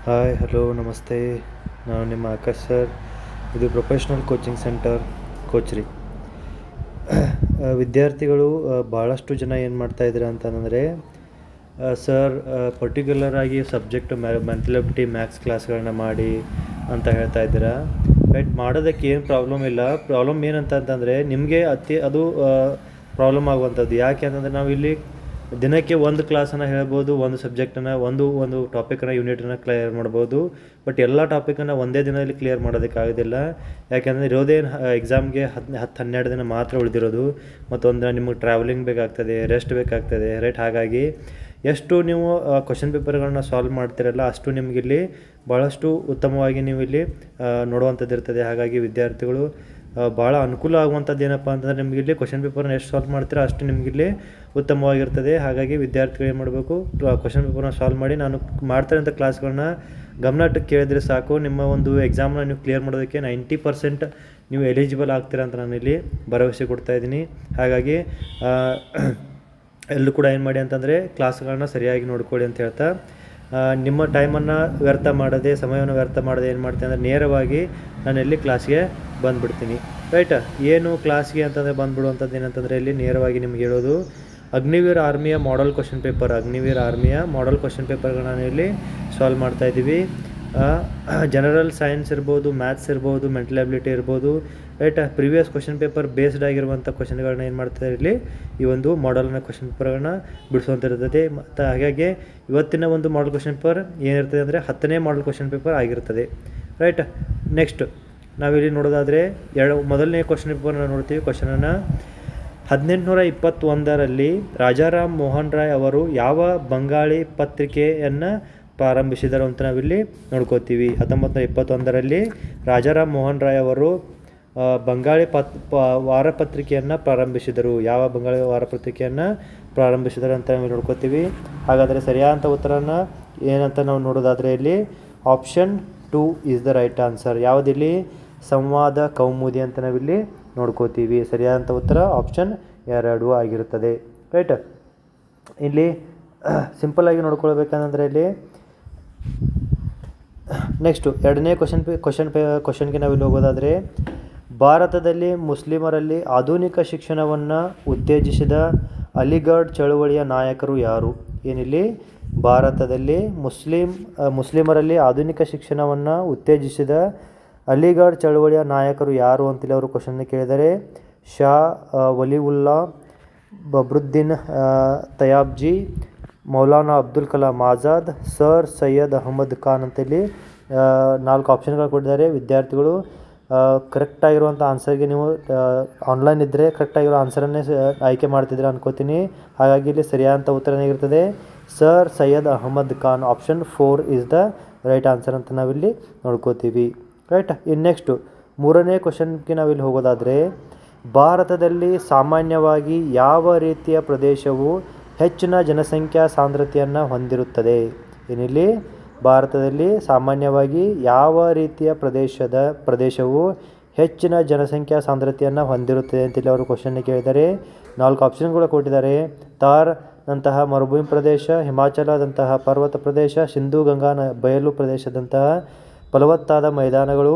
Hi hello ನಮಸ್ತೆ. ನಾನು ನಿಮ್ಮ ಆಕಾಶ್ ಸರ್. ಇದು ಪ್ರೊಫೆಷ್ನಲ್ ಕೋಚಿಂಗ್ ಸೆಂಟರ್ ಕೋಚ್ರಿ. ವಿದ್ಯಾರ್ಥಿಗಳು ಭಾಳಷ್ಟು ಜನ ಏನು ಮಾಡ್ತಾಯಿದ್ದೀರಾ ಅಂತಂದರೆ, ಸರ್ ಪರ್ಟಿಕ್ಯುಲರ್ ಆಗಿ ಸಬ್ಜೆಕ್ಟ್ ಮೆಂಟಲಿಟಿ ಮ್ಯಾಥ್ಸ್ ಕ್ಲಾಸ್ಗಳನ್ನ ಮಾಡಿ ಅಂತ ಹೇಳ್ತಾ ಇದ್ದೀರಾ. ರೈಟ್, ಮಾಡೋದಕ್ಕೆ ಏನು ಪ್ರಾಬ್ಲಮ್ ಇಲ್ಲ. ಪ್ರಾಬ್ಲಮ್ ಏನಂತಂದರೆ ನಿಮಗೆ ಅದು ಪ್ರಾಬ್ಲಮ್ ಆಗುವಂಥದ್ದು. ಯಾಕೆ ಅಂತಂದರೆ ನಾವು ಇಲ್ಲಿ ದಿನಕ್ಕೆ ಒಂದು ಕ್ಲಾಸನ್ನು ಹೇಳ್ಬೋದು, ಒಂದು ಸಬ್ಜೆಕ್ಟನ್ನು ಒಂದು ಟಾಪಿಕನ್ನು ಯೂನಿಟನ್ನು ಕ್ಲಿಯರ್ ಮಾಡ್ಬೋದು. ಬಟ್ ಎಲ್ಲ ಟಾಪಿಕನ್ನು ಒಂದೇ ದಿನದಲ್ಲಿ ಕ್ಲಿಯರ್ ಮಾಡೋದಕ್ಕಾಗೋದಿಲ್ಲ. ಯಾಕೆಂದರೆ ಇರೋದೇ ಎಕ್ಸಾಮ್ಗೆ 10-12 ದಿನ ಮಾತ್ರ ಉಳಿದಿರೋದು. ಮತ್ತೊಂದು ನಿಮಗೆ ಟ್ರಾವೆಲಿಂಗ್ ಬೇಕಾಗ್ತದೆ, ರೆಸ್ಟ್ ಬೇಕಾಗ್ತದೆ. ರೈಟ್, ಹಾಗಾಗಿ ಎಷ್ಟು ನೀವು ಕ್ವಶನ್ ಪೇಪರ್ಗಳನ್ನ ಸಾಲ್ವ್ ಮಾಡ್ತಿರಲ್ಲ ಅಷ್ಟು ನಿಮಗಿಲ್ಲಿ ಭಾಳಷ್ಟು ಉತ್ತಮವಾಗಿ ನೀವು ಇಲ್ಲಿ ನೋಡುವಂಥದ್ದು ಇರ್ತದೆ. ಹಾಗಾಗಿ ವಿದ್ಯಾರ್ಥಿಗಳು ಭಾಳ ಅನುಕೂಲ ಆಗುವಂಥದ್ದು ಏನಪ್ಪ ಅಂತಂದರೆ ನಿಮಗಿಲ್ಲಿ ಕ್ವಶನ್ ಪೇಪರ್ನ ಎಷ್ಟು ಸಾಲ್ವ್ ಮಾಡ್ತೀರೋ ಅಷ್ಟು ನಿಮಗಿಲ್ಲಿ ಉತ್ತಮವಾಗಿರ್ತದೆ. ಹಾಗಾಗಿ ವಿದ್ಯಾರ್ಥಿಗಳು ಏನು ಮಾಡಬೇಕು, ಕ್ವಶನ್ ಪೇಪರ್ನ ಸಾಲ್ವ್ ಮಾಡಿ ನಾನು ಮಾಡ್ತಾರಂಥ ಕ್ಲಾಸ್ಗಳನ್ನ ಗಮನಕ್ಕೆ ಕೇಳಿದರೆ ಸಾಕು. ನಿಮ್ಮ ಒಂದು ಎಕ್ಸಾಮ್ನ ನೀವು ಕ್ಲಿಯರ್ ಮಾಡೋದಕ್ಕೆ 90% ನೀವು ಎಲಿಜಿಬಲ್ ಆಗ್ತೀರಾ ಅಂತ ನಾನು ಇಲ್ಲಿ ಭರವಸೆ ಕೊಡ್ತಾಯಿದ್ದೀನಿ. ಹಾಗಾಗಿ ಎಲ್ಲರೂ ಕೂಡ ಏನು ಮಾಡಿ ಅಂತಂದರೆ ಕ್ಲಾಸ್ಗಳನ್ನ ಸರಿಯಾಗಿ ನೋಡ್ಕೊಳ್ಳಿ ಅಂತ ಹೇಳ್ತಾ, ನಿಮ್ಮ ಟೈಮನ್ನು ವ್ಯರ್ಥ ಮಾಡದೆ, ಸಮಯವನ್ನು ವ್ಯರ್ಥ ಮಾಡದೆ ಏನು ಮಾಡ್ತೀನಿ ಅಂದರೆ ನೇರವಾಗಿ ನಾನು ಇಲ್ಲಿ ಕ್ಲಾಸ್ಗೆ ಬಂದುಬಿಡ್ತೀನಿ. ರೈಟ್, ಏನು ಕ್ಲಾಸ್ಗೆ ಅಂತಂದರೆ ಬಂದುಬಿಡುವಂಥದ್ದು ಏನಂತಂದರೆ ಇಲ್ಲಿ ನೇರವಾಗಿ ನಿಮ್ಗೆ ಹೇಳೋದು, ಅಗ್ನಿವೀರ್ ಆರ್ಮಿಯ ಮಾಡಲ್ ಕ್ವಶನ್ ಪೇಪರ್ಗಳನ್ನ ನಾನು ಇಲ್ಲಿ ಸಾಲ್ವ್ ಮಾಡ್ತಾಯಿದ್ದೀವಿ. ಜನರಲ್ ಸೈನ್ಸ್ ಇರ್ಬೋದು, ಮ್ಯಾಥ್ಸ್ ಇರ್ಬೋದು, ಮೆಂಟಲ್ ಎಬಿಲಿಟಿ ಇರ್ಬೋದು. Right, previous question paper based ಆಗಿರುವಂಥ ಕ್ವಶನ್ಗಳನ್ನ ಏನು ಮಾಡ್ತಾರೆ ಇಲ್ಲಿ ಈ ಒಂದು ಮಾಡಲ್ನ ಕ್ವಶನ್ ಪೇಪರ್ಗಳನ್ನ ಬಿಡಿಸುವಂತಿರ್ತದೆ. ಮತ್ತು ಹಾಗಾಗಿ ಇವತ್ತಿನ ಒಂದು ಮಾಡಲ್ ಕ್ವಶನ್ ಪೇಪರ್ ಏನಿರ್ತದೆ ಅಂದರೆ 10ನೇ ಮಾಡಲ್ ಕ್ವಶನ್ ಪೇಪರ್ ಆಗಿರ್ತದೆ. ರೈಟ್, ನೆಕ್ಸ್ಟ್ ನಾವಿಲ್ಲಿ ನೋಡೋದಾದರೆ ಮೊದಲನೇ ಕ್ವಶನ್ ಪೇಪರ್ನ ನೋಡ್ತೀವಿ. ಕ್ವಶನನ್ನು 1821ರಲ್ಲಿ ರಾಜಾರಾಮ್ ಮೋಹನ್ ರಾಯ್ ಅವರು ಯಾವ ಬಂಗಾಳಿ ಪತ್ರಿಕೆಯನ್ನು ಪ್ರಾರಂಭಿಸಿದರು ಅಂತ ನಾವಿಲ್ಲಿ ನೋಡ್ಕೋತೀವಿ. 1921ರಲ್ಲಿ ರಾಜಾರಾಮ್ ಮೋಹನ್ ರಾಯ್ ಅವರು ಬಂಗಾಳಿ ವಾರಪತ್ರಿಕೆಯನ್ನು ಪ್ರಾರಂಭಿಸಿದರು. ಯಾವ ಬಂಗಾಳಿ ವಾರಪತ್ರಿಕೆಯನ್ನು ಪ್ರಾರಂಭಿಸಿದರು ಅಂತ ನಾವು ನೋಡ್ಕೋತೀವಿ. ಹಾಗಾದರೆ ಸರಿಯಾದಂಥ ಉತ್ತರನ ಏನಂತ ನಾವು ನೋಡೋದಾದರೆ ಇಲ್ಲಿ option 2 is the right answer. ಯಾವುದಿಲ್ಲಿ ಸಂವಾದ ಕೌಮುದಿ ಅಂತ ನಾವಿಲ್ಲಿ ನೋಡ್ಕೋತೀವಿ. ಸರಿಯಾದಂಥ ಉತ್ತರ ಆಪ್ಷನ್ 2 ಆಗಿರುತ್ತದೆ. ರೈಟ್, ಇಲ್ಲಿ ಸಿಂಪಲ್ಲಾಗಿ ನೋಡ್ಕೊಳ್ಬೇಕಂದ್ರೆ ಇಲ್ಲಿ ನೆಕ್ಸ್ಟು ಎರಡನೇ ಕ್ವಶನ್ಗೆ ನಾವಿಲ್ಲಿ ಹೋಗೋದಾದರೆ, ಭಾರತದಲ್ಲಿ ಮುಸ್ಲಿಮರಲ್ಲಿ ಆಧುನಿಕ ಶಿಕ್ಷಣವನ್ನು ಉತ್ತೇಜಿಸಿದ ಅಲಿಗಢ್ ಚಳುವಳಿಯ ನಾಯಕರು ಯಾರು? ಏನಿಲ್ಲಿ ಭಾರತದಲ್ಲಿ ಮುಸ್ಲಿಮರಲ್ಲಿ ಆಧುನಿಕ ಶಿಕ್ಷಣವನ್ನು ಉತ್ತೇಜಿಸಿದ ಅಲಿಗಢ್ ಚಳುವಳಿಯ ನಾಯಕರು ಯಾರು ಅಂತೇಳಿ ಅವರು ಕ್ವಶನ್ನ ಕೇಳಿದರೆ, ಶಾ ವಲಿವುಲ್ಲಾ, ಬಬ್ರುದ್ದೀನ್ ತಯಾಬ್ಜಿ, ಮೌಲಾನಾ ಅಬ್ದುಲ್ ಕಲಾಂ ಆಜಾದ್, ಸರ್ ಸೈಯದ್ ಅಹಮದ್ ಖಾನ್ ಅಂತೇಳಿ 4 ಆಪ್ಷನ್ಗಳು ಕೊಟ್ಟಿದ್ದಾರೆ. ವಿದ್ಯಾರ್ಥಿಗಳು ಕರೆಕ್ಟಾಗಿರುವಂಥ ಆನ್ಸರ್ಗೆ ನೀವು ಆನ್ಲೈನ್ ಇದ್ದರೆ ಕರೆಕ್ಟಾಗಿರೋ ಆನ್ಸರನ್ನೇ ಆಯ್ಕೆ ಮಾಡ್ತಿದ್ರೆ ಅನ್ಕೋತೀನಿ. ಹಾಗಾಗಿ ಇಲ್ಲಿ ಸರಿಯಾದಂಥ ಉತ್ತರ ಏನಿರ್ತದೆ sir Syed Ahmad Khan. Option 4 is the right answer ಅಂತ ನಾವಿಲ್ಲಿ ನೋಡ್ಕೋತೀವಿ. ರೈಟ್, ಇನ್ನು ನೆಕ್ಸ್ಟು ಮೂರನೇ ಕ್ವಶನ್ಗೆ ನಾವಿಲ್ಲಿ ಹೋಗೋದಾದರೆ, ಭಾರತದಲ್ಲಿ ಸಾಮಾನ್ಯವಾಗಿ ಯಾವ ರೀತಿಯ ಪ್ರದೇಶವು ಹೆಚ್ಚಿನ ಜನಸಂಖ್ಯಾ ಸಾಂದ್ರತೆಯನ್ನು ಹೊಂದಿರುತ್ತದೆ? ಏನಿಲ್ಲಿ ಭಾರತದಲ್ಲಿ ಸಾಮಾನ್ಯವಾಗಿ ಯಾವ ರೀತಿಯ ಪ್ರದೇಶವು ಹೆಚ್ಚಿನ ಜನಸಂಖ್ಯಾ ಸಾಂದ್ರತೆಯನ್ನು ಹೊಂದಿರುತ್ತದೆ ಅಂತೇಳಿ ಅವರು ಕ್ವಶನ್ನ ಕೇಳಿದ್ದಾರೆ. 4 ಆಪ್ಷನ್ಗಳು ಕೊಟ್ಟಿದ್ದಾರೆ. ಥಾರ್ ನಂತಹ ಮರುಭೂಮಿ ಪ್ರದೇಶ, ಹಿಮಾಚಲದಂತಹ ಪರ್ವತ ಪ್ರದೇಶ, ಸಿಂಧೂ ಗಂಗಾ ಬಯಲು ಪ್ರದೇಶದಂತಹ ಫಲವತ್ತಾದ ಮೈದಾನಗಳು,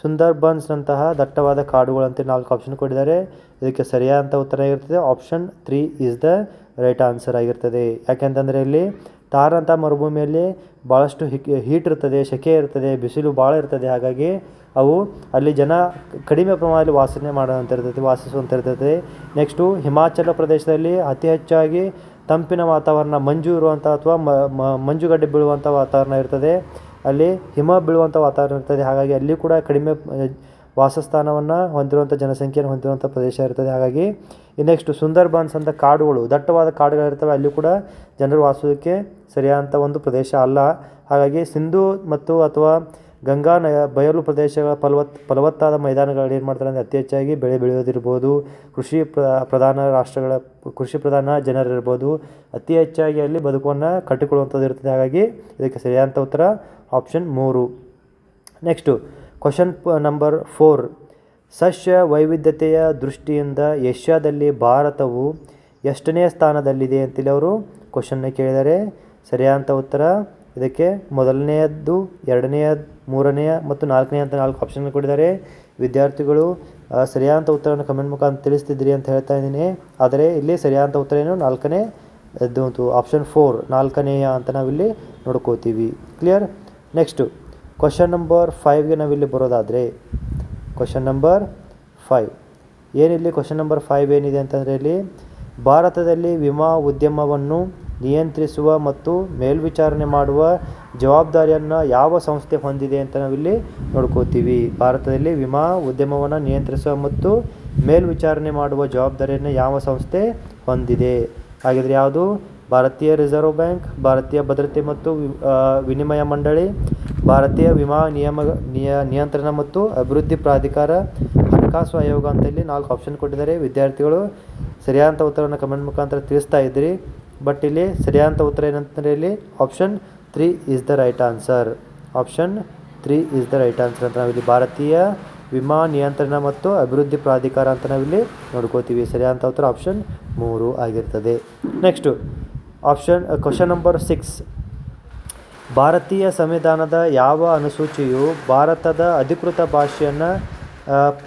ಸುಂದರ್ಬನ್ಸ್ನಂತಹ ದಟ್ಟವಾದ ಕಾಡುಗಳು ಅಂತ 4 ಆಪ್ಷನ್ ಕೊಟ್ಟಿದ್ದಾರೆ. ಇದಕ್ಕೆ ಸರಿಯಾದಂಥ ಉತ್ತರ ಆಗಿರ್ತದೆ option 3 is the right answer ಆಗಿರ್ತದೆ. ಯಾಕೆಂತಂದರೆ ಇಲ್ಲಿ ಥಾರ್ ಅಂತ ಮರುಭೂಮಿಯಲ್ಲಿ ಭಾಳಷ್ಟು ಹೀಟ್ ಇರ್ತದೆ, ಸೆಕೆ ಇರ್ತದೆ, ಬಿಸಿಲು ಭಾಳ ಇರ್ತದೆ. ಹಾಗಾಗಿ ಅವು ಅಲ್ಲಿ ಜನ ಕಡಿಮೆ ಪ್ರಮಾಣದಲ್ಲಿ ವಾಸಿಸುವಂತಿರ್ತದೆ. ನೆಕ್ಸ್ಟು ಹಿಮಾಚಲ ಪ್ರದೇಶದಲ್ಲಿ ಅತಿ ಹೆಚ್ಚಾಗಿ ತಂಪಿನ ವಾತಾವರಣ, ಮಂಜು ಇರುವಂಥ ಅಥವಾ ಮಂಜುಗಡ್ಡೆ ಬೀಳುವಂಥ ವಾತಾವರಣ ಇರ್ತದೆ. ಅಲ್ಲಿ ಹಿಮ ಬೀಳುವಂಥ ವಾತಾವರಣ ಇರ್ತದೆ. ಹಾಗಾಗಿ ಅಲ್ಲಿ ಕೂಡ ಕಡಿಮೆ ವಾಸಸ್ಥಾನವನ್ನು ಹೊಂದಿರುವಂಥ ಜನಸಂಖ್ಯೆಯನ್ನು ಹೊಂದಿರುವಂಥ ಪ್ರದೇಶ ಇರ್ತದೆ. ಹಾಗಾಗಿ ನೆಕ್ಸ್ಟು ಸುಂದರ್ಬನ್ಸ್ ಅಂತ ಕಾಡುಗಳು, ದಟ್ಟವಾದ ಕಾಡುಗಳಿರ್ತವೆ, ಅಲ್ಲಿ ಕೂಡ ಜನರು ವಾಸೋದಕ್ಕೆ ಸರಿಯಾದಂಥ ಒಂದು ಪ್ರದೇಶ ಅಲ್ಲ. ಹಾಗಾಗಿ ಸಿಂಧೂ ಮತ್ತು ಅಥವಾ ಗಂಗಾ ಬಯಲು ಪ್ರದೇಶಗಳ ಫಲವತ್ತಾದ ಮೈದಾನಗಳಲ್ಲಿ ಏನು ಮಾಡ್ತಾರೆ ಅಂದರೆ ಅತಿ ಹೆಚ್ಚಾಗಿ ಬೆಳೆ ಬೆಳೆಯೋದಿರ್ಬೋದು, ಕೃಷಿ ಪ್ರಧಾನ ಜನರಿರ್ಬೋದು, ಅತಿ ಹೆಚ್ಚಾಗಿ ಅಲ್ಲಿ ಬದುಕನ್ನು ಕಟ್ಟಿಕೊಳ್ಳುವಂಥದ್ದು ಇರ್ತದೆ. ಹಾಗಾಗಿ ಇದಕ್ಕೆ ಸರಿಯಾದಂಥ ಉತ್ತರ ಆಪ್ಷನ್ 3. ನೆಕ್ಸ್ಟು ಕ್ವಶನ್ ನಂಬರ್ 4, ಸಸ್ಯ ವೈವಿಧ್ಯತೆಯ ದೃಷ್ಟಿಯಿಂದ ಏಷ್ಯಾದಲ್ಲಿ ಭಾರತವು ಎಷ್ಟನೇ ಸ್ಥಾನದಲ್ಲಿದೆ ಅಂತೇಳಿ ಅವರು ಕ್ವಶನ್ನ ಕೇಳಿದ್ದಾರೆ. ಸರಿಯಾದಂಥ ಉತ್ತರ ಇದಕ್ಕೆ ಮೊದಲನೆಯದ್ದು, ಎರಡನೆಯ, ಮೂರನೆಯ ಮತ್ತು ನಾಲ್ಕನೆಯ ಅಂತ 4 ಆಪ್ಷನ್ ಕೊಟ್ಟಿದ್ದಾರೆ. ವಿದ್ಯಾರ್ಥಿಗಳು ಸರಿಯಾದ ಉತ್ತರವನ್ನು ಕಮೆಂಟ್ ಮುಖಾಂತರ ತಿಳಿಸ್ತಿದ್ರಿ ಅಂತ ಹೇಳ್ತಾ ಇದ್ದೀನಿ. ಆದರೆ ಇಲ್ಲಿ ಸರಿಯಾದ ಉತ್ತರ ಏನು, ನಾಲ್ಕನೇ ಆಪ್ಷನ್ 4 ನಾಲ್ಕನೆಯ ಅಂತ ನಾವಿಲ್ಲಿ ನೋಡ್ಕೋತೀವಿ. ಕ್ಲಿಯರ್. ನೆಕ್ಸ್ಟು ಕ್ವಶನ್ ನಂಬರ್ 5ಗೆ ನಾವಿಲ್ಲಿ ಬರೋದಾದರೆ, ಕ್ವಶನ್ ನಂಬರ್ 5 ಏನಿಲ್ಲಿ ಕ್ವಶನ್ ನಂಬರ್ 5 ಏನಿದೆ ಅಂತಂದರೆ, ಇಲ್ಲಿ ಭಾರತದಲ್ಲಿ ವಿಮಾ ಉದ್ಯಮವನ್ನು ನಿಯಂತ್ರಿಸುವ ಮತ್ತು ಮೇಲ್ವಿಚಾರಣೆ ಮಾಡುವ ಜವಾಬ್ದಾರಿಯನ್ನು ಯಾವ ಸಂಸ್ಥೆ ಹೊಂದಿದೆ ಅಂತ ನಾವಿಲ್ಲಿ ನೋಡ್ಕೋತೀವಿ. ಭಾರತದಲ್ಲಿ ವಿಮಾ ಉದ್ಯಮವನ್ನು ನಿಯಂತ್ರಿಸುವ ಮತ್ತು ಮೇಲ್ವಿಚಾರಣೆ ಮಾಡುವ ಜವಾಬ್ದಾರಿಯನ್ನು ಯಾವ ಸಂಸ್ಥೆ ಹೊಂದಿದೆ? ಹಾಗಿದ್ರೆ ಯಾವುದು? ಭಾರತೀಯ ರಿಸರ್ವ್ ಬ್ಯಾಂಕ್, ಭಾರತೀಯ ಭದ್ರತೆ ಮತ್ತು ವಿನಿಮಯ ಮಂಡಳಿ, ಭಾರತೀಯ ವಿಮಾ ನಿಯಂತ್ರಣ ಮತ್ತು ಅಭಿವೃದ್ಧಿ ಪ್ರಾಧಿಕಾರ, ಹಣಕಾಸು ಆಯೋಗ ಅಂತ ಇಲ್ಲಿ 4 ಆಪ್ಷನ್ ಕೊಟ್ಟಿದ್ದಾರೆ. ವಿದ್ಯಾರ್ಥಿಗಳು ಸರಿಯಾದ ಉತ್ತರವನ್ನು ಕಮೆಂಟ್ ಮುಖಾಂತರ ತಿಳಿಸ್ತಾ ಇದ್ರಿ. ಬಟ್ ಇಲ್ಲಿ ಸರಿಯಾದ ಉತ್ತರ ಏನಂತಂದರೆ ಇಲ್ಲಿ option 3 is the right answer. Option 3 is the right answer ಅಂತ ನಾವಿಲ್ಲಿ ಭಾರತೀಯ ವಿಮಾ ನಿಯಂತ್ರಣ ಮತ್ತು ಅಭಿವೃದ್ಧಿ ಪ್ರಾಧಿಕಾರ ಅಂತ ನಾವಿಲ್ಲಿ ನೋಡ್ಕೋತೀವಿ. ಸರಿಯಾದ ಉತ್ತರ ಆಪ್ಷನ್ 3 ಆಗಿರ್ತದೆ. ನೆಕ್ಸ್ಟು ಕ್ವಶನ್ ನಂಬರ್ 6, ಭಾರತೀಯ ಸಂವಿಧಾನದ ಯಾವ ಅನುಸೂಚಿಯು ಭಾರತದ ಅಧಿಕೃತ ಭಾಷೆಯನ್ನು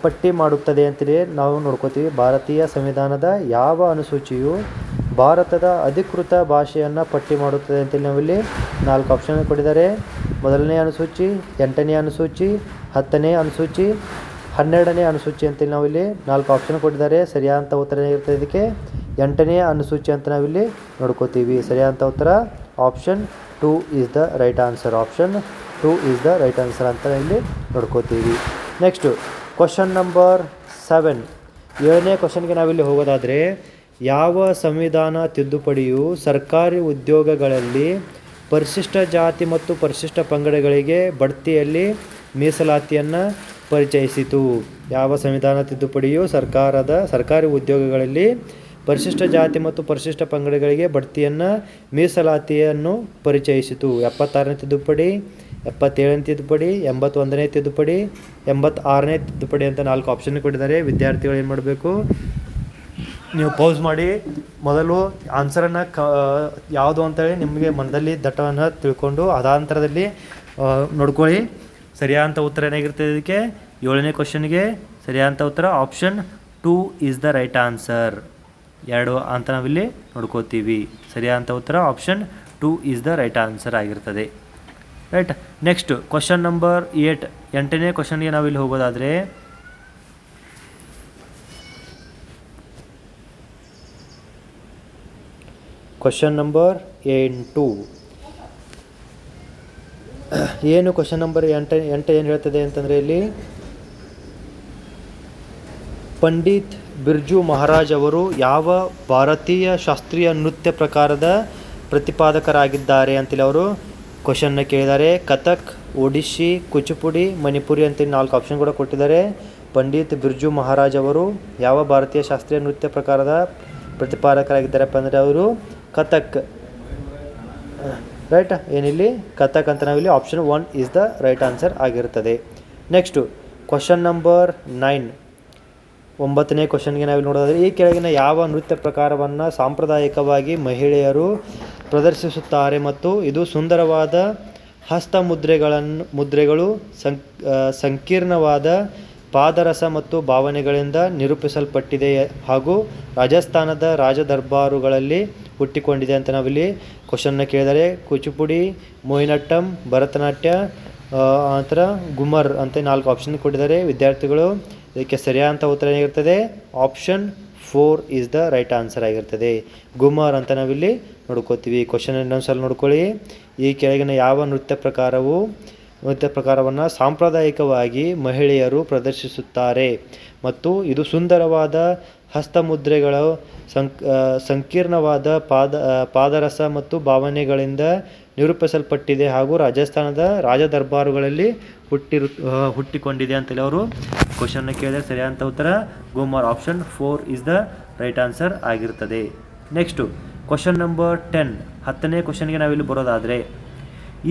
ಪಟ್ಟಿ ಮಾಡುತ್ತದೆ ಅಂತೇಳಿ ನಾವು ನೋಡ್ಕೋತೀವಿ. ಭಾರತೀಯ ಸಂವಿಧಾನದ ಯಾವ ಅನುಸೂಚಿಯು ಭಾರತದ ಅಧಿಕೃತ ಭಾಷೆಯನ್ನು ಪಟ್ಟಿ ಮಾಡುತ್ತದೆ ಅಂತೇಳಿ ನಾವಿಲ್ಲಿ 4 ಆಪ್ಷನ್ ಕೊಟ್ಟಿದ್ದಾರೆ. ಮೊದಲನೇ ಅನುಸೂಚಿ, 8ನೇ ಅನುಸೂಚಿ, 10ನೇ ಅನುಸೂಚಿ, 12ನೇ ಅನುಸೂಚಿ ಅಂತೇಳಿ ನಾವಿಲ್ಲಿ 4 ಆಪ್ಷನ್ ಕೊಟ್ಟಿದ್ದಾರೆ. ಸರಿಯಾದ ಉತ್ತರ ಇರ್ತದೆ ಇದಕ್ಕೆ 8ನೇ ಅನುಸೂಚಿ ಅಂತ ನಾವಿಲ್ಲಿ ನೋಡ್ಕೋತೀವಿ. ಸರಿಯಾದ ಉತ್ತರ option 2 is the right answer. Option 2 is the right answer ಅಂತ ಇಲ್ಲಿ ನೋಡ್ಕೋತೀವಿ. ನೆಕ್ಸ್ಟು ಕ್ವಶನ್ ನಂಬರ್ 7, 7ನೇ ಕ್ವಶನ್ಗೆ ನಾವಿಲ್ಲಿ ಹೋಗೋದಾದರೆ, ಯಾವ ಸಂವಿಧಾನ ತಿದ್ದುಪಡಿಯು ಸರ್ಕಾರಿ ಉದ್ಯೋಗಗಳಲ್ಲಿ ಪರಿಶಿಷ್ಟ ಜಾತಿ ಮತ್ತು ಪರಿಶಿಷ್ಟ ಪಂಗಡಗಳಿಗೆ ಬಡ್ತಿಯಲ್ಲಿ ಮೀಸಲಾತಿಯನ್ನು ಪರಿಚಯಿಸಿತು? ಯಾವ ಸಂವಿಧಾನ ತಿದ್ದುಪಡಿಯು ಸರ್ಕಾರಿ ಉದ್ಯೋಗಗಳಲ್ಲಿ ಪರಿಶಿಷ್ಟ ಜಾತಿ ಮತ್ತು ಪರಿಶಿಷ್ಟ ಪಂಗಡಗಳಿಗೆ ಬಡ್ತಿಯನ್ನು ಮೀಸಲಾತಿಯನ್ನು ಪರಿಚಯಿಸಿತು? 76ನೇ ತಿದ್ದುಪಡಿ, 77ನೇ ತಿದ್ದುಪಡಿ, 81ನೇ ತಿದ್ದುಪಡಿ, 86ನೇ ತಿದ್ದುಪಡಿ ಅಂತ 4 ಆಪ್ಷನ್ ಕೊಟ್ಟಿದ್ದಾರೆ. ವಿದ್ಯಾರ್ಥಿಗಳು ಏನು ಮಾಡಬೇಕು, ನೀವು ಪೌಸ್ ಮಾಡಿ ಮೊದಲು ಆನ್ಸರನ್ನು ಯಾವುದು ಅಂತೇಳಿ ನಿಮಗೆ ಮನದಲ್ಲಿ ದಟ್ಟವನ್ನು ತಿಳ್ಕೊಂಡು ಅದಾಂತರದಲ್ಲಿ ನೋಡ್ಕೊಳ್ಳಿ. ಸರಿಯಾದ ಉತ್ತರ ಏನಾಗಿರ್ತದೆ ಇದಕ್ಕೆ? 7ನೇ ಕ್ವಶನ್ಗೆ ಸರಿಯಾದ ಉತ್ತರ option 2 is the right answer. 2 ಅಂತ ನಾವಿಲ್ಲಿ ನೋಡ್ಕೋತೀವಿ. ಸರಿಯಾದ ಉತ್ತರ option 2 is the right answer ಆಗಿರ್ತದೆ. ರೈಟ್. ನೆಕ್ಸ್ಟ್ ಕ್ವಶನ್ ನಂಬರ್ 8, 8ನೇ ಕ್ವಶನ್ಗೆ ನಾವಿಲ್ಲಿ ಹೋಗೋದಾದರೆ, ಕ್ವಶನ್ ನಂಬರ್ 8 ಏನು ಕ್ವಶನ್ ನಂಬರ್ 8 ಏನು ಹೇಳ್ತದೆ ಅಂತಂದರೆ, ಇಲ್ಲಿ ಪಂಡಿತ್ ಬಿರ್ಜು ಮಹಾರಾಜ್ ಅವರು ಯಾವ ಭಾರತೀಯ ಶಾಸ್ತ್ರೀಯ ನೃತ್ಯ ಪ್ರಕಾರದ ಪ್ರತಿಪಾದಕರಾಗಿದ್ದಾರೆ ಅಂತೇಳಿ ಅವರು ಕ್ವಶನ್ನ ಕೇಳಿದ್ದಾರೆ. ಕಥಕ್, ಒಡಿಶಿ, ಕುಚಿಪುಡಿ, ಮಣಿಪುರಿ ಅಂತೇಳಿ 4 ಆಪ್ಷನ್ ಕೂಡ ಕೊಟ್ಟಿದ್ದಾರೆ. ಪಂಡಿತ್ ಬಿರ್ಜು ಮಹಾರಾಜ್ ಅವರು ಯಾವ ಭಾರತೀಯ ಶಾಸ್ತ್ರೀಯ ನೃತ್ಯ ಪ್ರಕಾರದ ಪ್ರತಿಪಾದಕರಾಗಿದ್ದಾರಪ್ಪ ಅಂದರೆ ಅವರು ಕಥಕ್. ರೈಟ್. ಏನಿಲ್ಲಿ ಕಥಕ್ ಅಂತ ನಾವಿಲ್ಲಿ option 1 is the right answer ಆಗಿರ್ತದೆ. ನೆಕ್ಸ್ಟು ಕ್ವಶನ್ ನಂಬರ್ 9, 9ನೇ ಕ್ವಶನ್ಗೆ ನಾವಿಲ್ಲಿ ನೋಡೋದಾದರೆ, ಈ ಕೆಳಗಿನ ಯಾವ ನೃತ್ಯ ಪ್ರಕಾರವನ್ನು ಸಾಂಪ್ರದಾಯಿಕವಾಗಿ ಮಹಿಳೆಯರು ಪ್ರದರ್ಶಿಸುತ್ತಾರೆ ಮತ್ತು ಇದು ಸುಂದರವಾದ ಮುದ್ರೆಗಳು ಸಂಕೀರ್ಣವಾದ ಪಾದರಸ ಮತ್ತು ಭಾವನೆಗಳಿಂದ ನಿರೂಪಿಸಲ್ಪಟ್ಟಿದೆ ಹಾಗೂ ರಾಜಸ್ಥಾನದ ರಾಜದರ್ಬಾರುಗಳಲ್ಲಿ ಹುಟ್ಟಿಕೊಂಡಿದೆ ಅಂತ ನಾವಿಲ್ಲಿ ಕ್ವಶನ್ನ ಕೇಳಿದರೆ. ಕೂಚಿಪುಡಿ, ಮೋಹಿನಟ್ಟಂ, ಭರತನಾಟ್ಯ, ನಂತರ ಗುಮ್ಮರ್ ಅಂತ 4 ಆಪ್ಷನ್ ಕೊಟ್ಟಿದ್ದಾರೆ. ವಿದ್ಯಾರ್ಥಿಗಳು ಇದಕ್ಕೆ ಸರಿಯಾದ ಉತ್ತರ ಏನಿರ್ತದೆ? Option 4 is the right answer ಆಗಿರ್ತದೆ. ಗುಮ್ಮರ್ ಅಂತ ನಾವಿಲ್ಲಿ ನೋಡ್ಕೋತೀವಿ. ಕ್ವಶನ್ ಇನ್ನೊಂದ್ಸಲ ನೋಡ್ಕೊಳ್ಳಿ. ಈ ಕೆಳಗಿನ ಯಾವ ನೃತ್ಯ ಪ್ರಕಾರವನ್ನು ಸಾಂಪ್ರದಾಯಿಕವಾಗಿ ಮಹಿಳೆಯರು ಪ್ರದರ್ಶಿಸುತ್ತಾರೆ ಮತ್ತು ಇದು ಸುಂದರವಾದ ಹಸ್ತಮುದ್ರೆಗಳು ಸಂಕೀರ್ಣವಾದ ಪಾದರಸ ಮತ್ತು ಭಾವನೆಗಳಿಂದ ನಿರೂಪಿಸಲ್ಪಟ್ಟಿದೆ ಹಾಗೂ ರಾಜಸ್ಥಾನದ ರಾಜದರ್ಬಾರುಗಳಲ್ಲಿ ಹುಟ್ಟಿಕೊಂಡಿದೆ ಅಂತೇಳಿ ಅವರು ಕ್ವಶನ್ನ ಕೇಳಿದರೆ ಸರಿಯಾದ ಉತ್ತರ ಗುಮ್ಮರ್. Option 4 is the right answer ಆಗಿರ್ತದೆ. ನೆಕ್ಸ್ಟು ಕ್ವಶನ್ ನಂಬರ್ 10, 10ನೇ ಕ್ವಶನ್ಗೆ ನಾವಿಲ್ಲಿ ಬರೋದಾದರೆ,